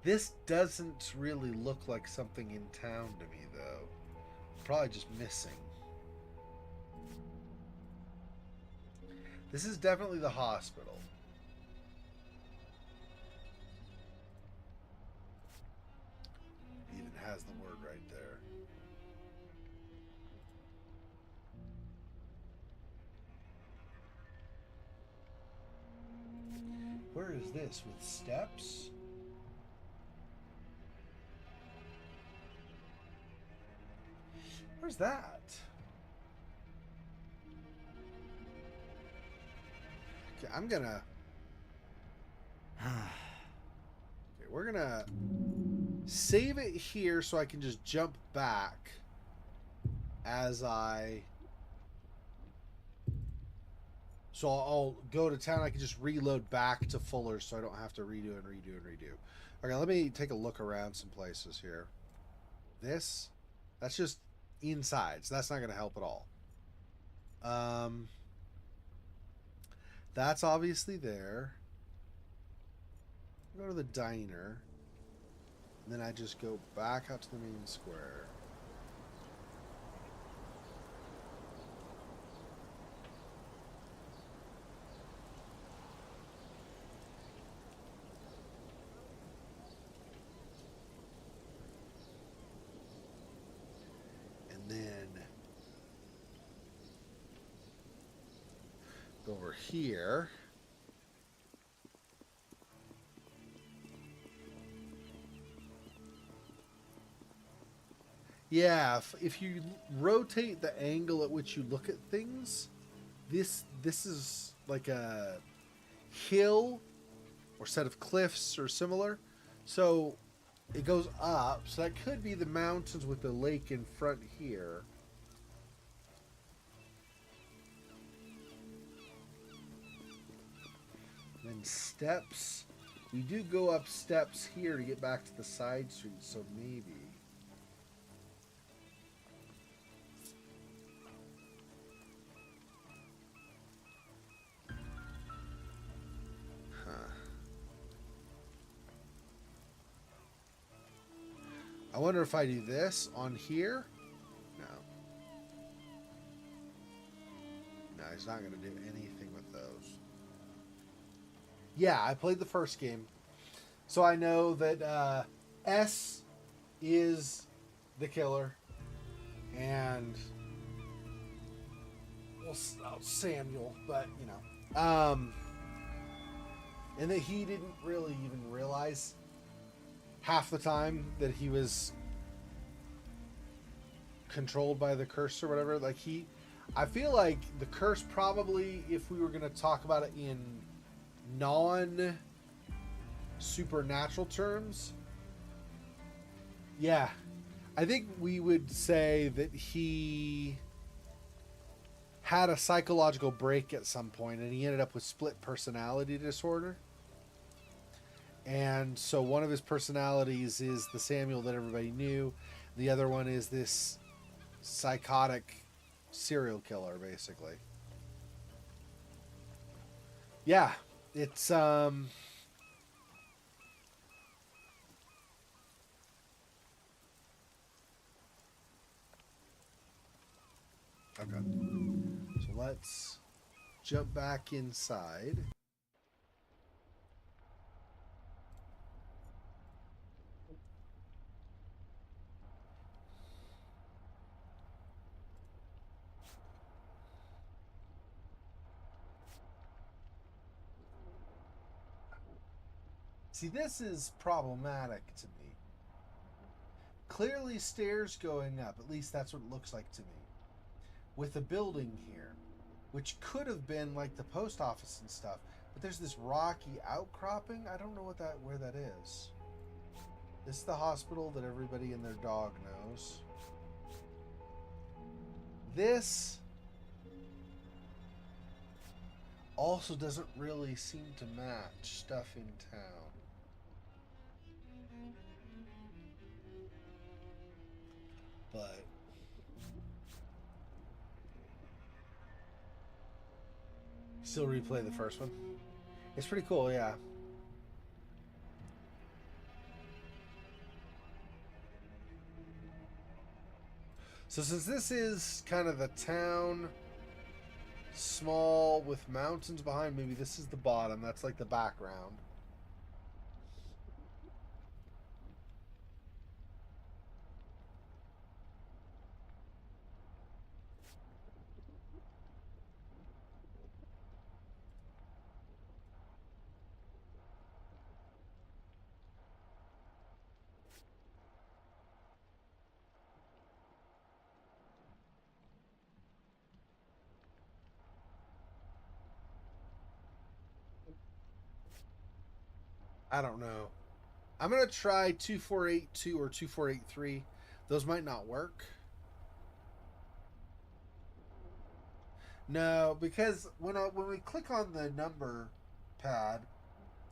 This doesn't really look like something in town to me, though. Probably just missing. This is definitely the hospital. It even has the word right there. Where is this? With steps? Where's that? Okay, I'm gonna... Okay, we're gonna save it here so I can just jump back as I So I'll go to town. I can just reload back to Fuller, so I don't have to redo and redo and redo. Okay, let me take a look around some places here. That's just inside, so that's not going to help at all. That's obviously there. Go to the diner. And then I just go back out to the main square. And then go over here. Yeah, if you rotate the angle at which you look at things, this is like a hill or set of cliffs or similar. So it goes up. So that could be the mountains with the lake in front here. Then steps. We do go up steps here to get back to the side streets, so maybe. I wonder if I do this on here. No. No, he's not going to do anything with those. Yeah, I played the first game. So I know that S is the killer. And... well, Samuel, but, you know. And that he didn't really even realize half the time that he was controlled by the curse or whatever. Like I feel like the curse probably, if we were going to talk about it in non supernatural terms, yeah, I think we would say that he had a psychological break at some point and he ended up with split personality disorder. And so one of his personalities is the Samuel that everybody knew. The other one is this psychotic serial killer, basically. Yeah, it's okay. So let's jump back inside. See, this is problematic to me. Clearly stairs going up, at least that's what it looks like to me. With a building here, which could have been like the post office and stuff, but there's this rocky outcropping. I don't know where that is. This is the hospital that everybody and their dog knows. This also doesn't really seem to match stuff in town. But still replay the first one. It's pretty cool, yeah. So since this is kind of the town, small with mountains behind, maybe this is the bottom. That's like the background. I don't know. I'm going to try 2482 or 2483. Those might not work. No, because when we click on the number pad,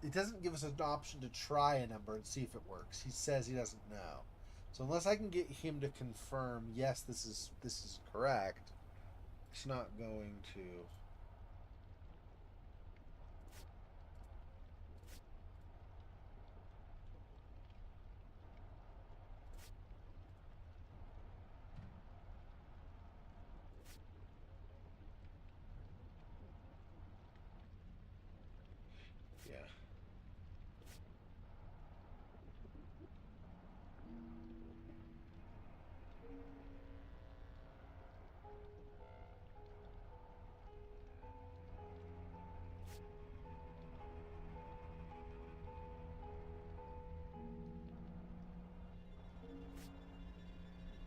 it doesn't give us an option to try a number and see if it works. He says he doesn't know. So unless I can get him to confirm, yes, this is correct, it's not going to. Yeah.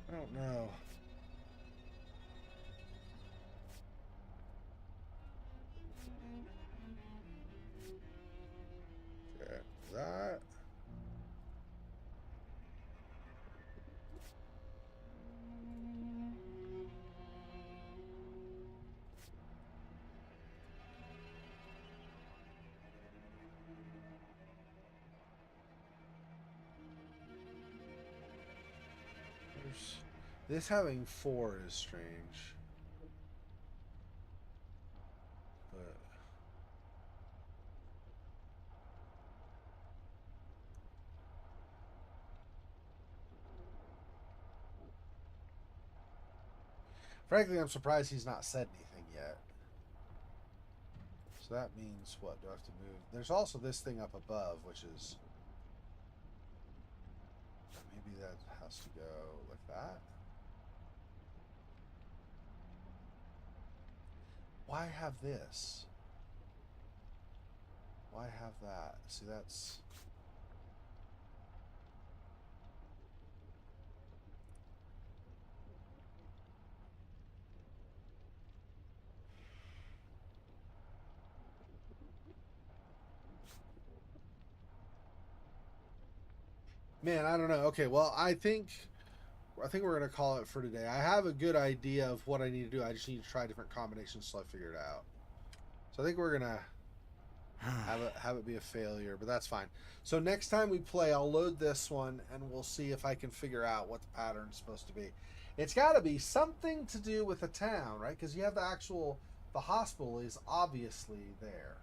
I don't know. Okay, that. This having 4 is strange. But frankly, I'm surprised he's not said anything yet. So that means what? Do I have to move? There's also this thing up above, which is maybe that has to go like that. Why have this? Why have that? See, that's. Man, I don't know. Okay, well, I think we're gonna call it for today. I have a good idea of what I need to do. I just need to try different combinations till I figure it out. So I think we're gonna have it be a failure, but that's fine. So next time we play, I'll load this one and we'll see if I can figure out what the pattern's supposed to be. It's got to be something to do with a town, right? Because you have the hospital is obviously there.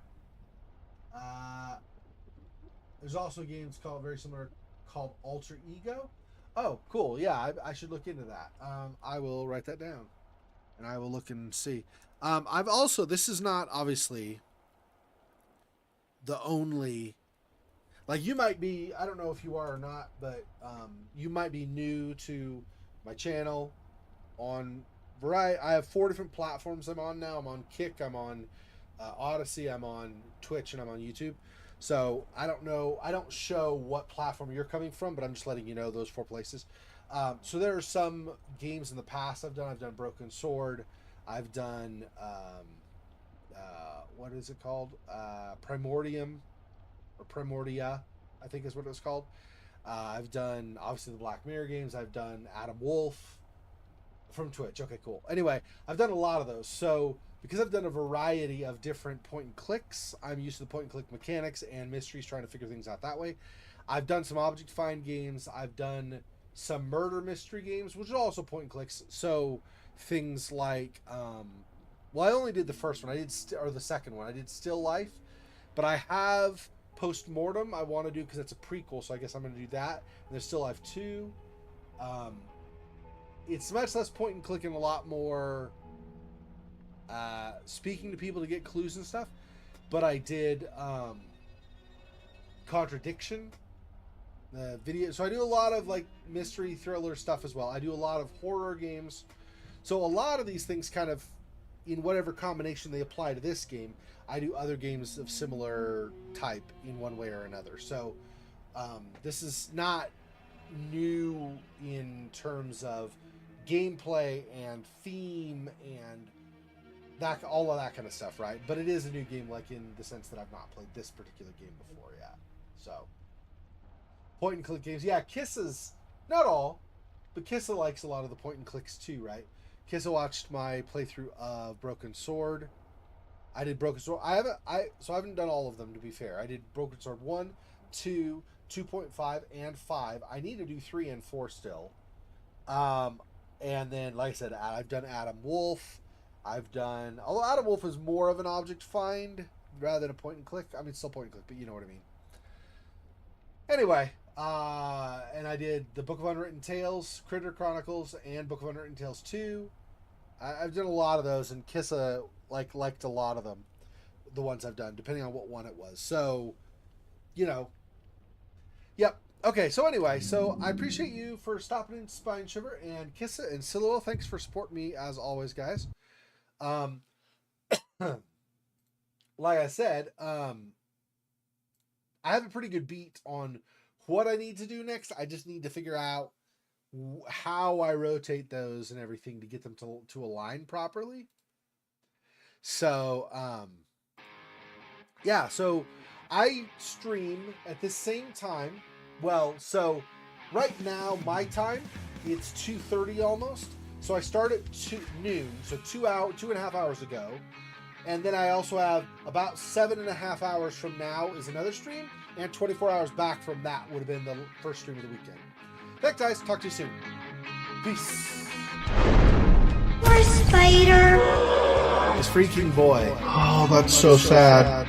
There's also games called very similar called Alter Ego. Oh, cool. Yeah, I should look into that. I will write that down, and I will look and see. I've also, this is not obviously the only, like, you might be, I don't know if you are or not, but you might be new to my channel on Variety. I have 4 different platforms I'm on now. I'm on Kick, I'm on Odyssey, I'm on Twitch, and I'm on YouTube. So I don't know, I don't show what platform you're coming from, but I'm just letting you know those 4 places. So there are some games in the past I've done. I've done Broken Sword. I've done what is it called? Primordium or Primordia, I think is what it was called. I've done obviously the Black Mirror games. I've done Adam Wolf from Twitch. Okay, cool. Anyway, I've done a lot of those. So because I've done a variety of different point and clicks, I'm used to the point and click mechanics and mysteries, trying to figure things out that way. I've done some object find games. I've done some murder mystery games, which are also point and clicks. So things like, well, I only did the first one. Or the second one. I did Still Life, but I have Postmortem I want to do because it's a prequel. So I guess I'm going to do that. And there's Still Life 2. It's much less point and click and a lot more speaking to people to get clues and stuff. But I did Contradiction video. So I do a lot of like mystery thriller stuff as well. I do a lot of horror games. So a lot of these things kind of, in whatever combination they apply to this game, I do other games of similar type in one way or another. So this is not new in terms of gameplay and theme and that, all of that kind of stuff, right? But it is a new game, like in the sense that I've not played this particular game before yet. So point and click games, yeah. Kisses, not all, but Kissa likes a lot of the point and clicks too, right? Kissa watched my playthrough of Broken Sword. I did Broken Sword. I haven't done all of them, to be fair. I did Broken Sword 1, 2, 2.5, and 5. I need to do 3 and 4 still. And then, like I said, I've done Adam Wolf. Although Adam Wolf is more of an object find rather than a point and click. I mean, still point and click, but you know what I mean. Anyway, and I did the Book of Unwritten Tales, Critter Chronicles, and Book of Unwritten Tales 2. I've done a lot of those, and Kissa liked a lot of them, the ones I've done, depending on what one it was. So, you know, yep. Okay, so anyway, so I appreciate you for stopping in Spine Shiver, and Kissa and Silhouette, thanks for supporting me as always, guys. Like I said, I have a pretty good beat on what I need to do next. I just need to figure out how I rotate those and everything to get them to align properly. So, yeah, so I stream at the same time. Well, so right now, my time, it's 2:30 almost. So I start at noon, so 2.5 hours ago. And then I also have about 7.5 hours from now is another stream, and 24 hours back from that would have been the first stream of the weekend. Thanks, guys. Talk to you soon. Peace. Poor spider. This freaking boy. Oh, that's so sad.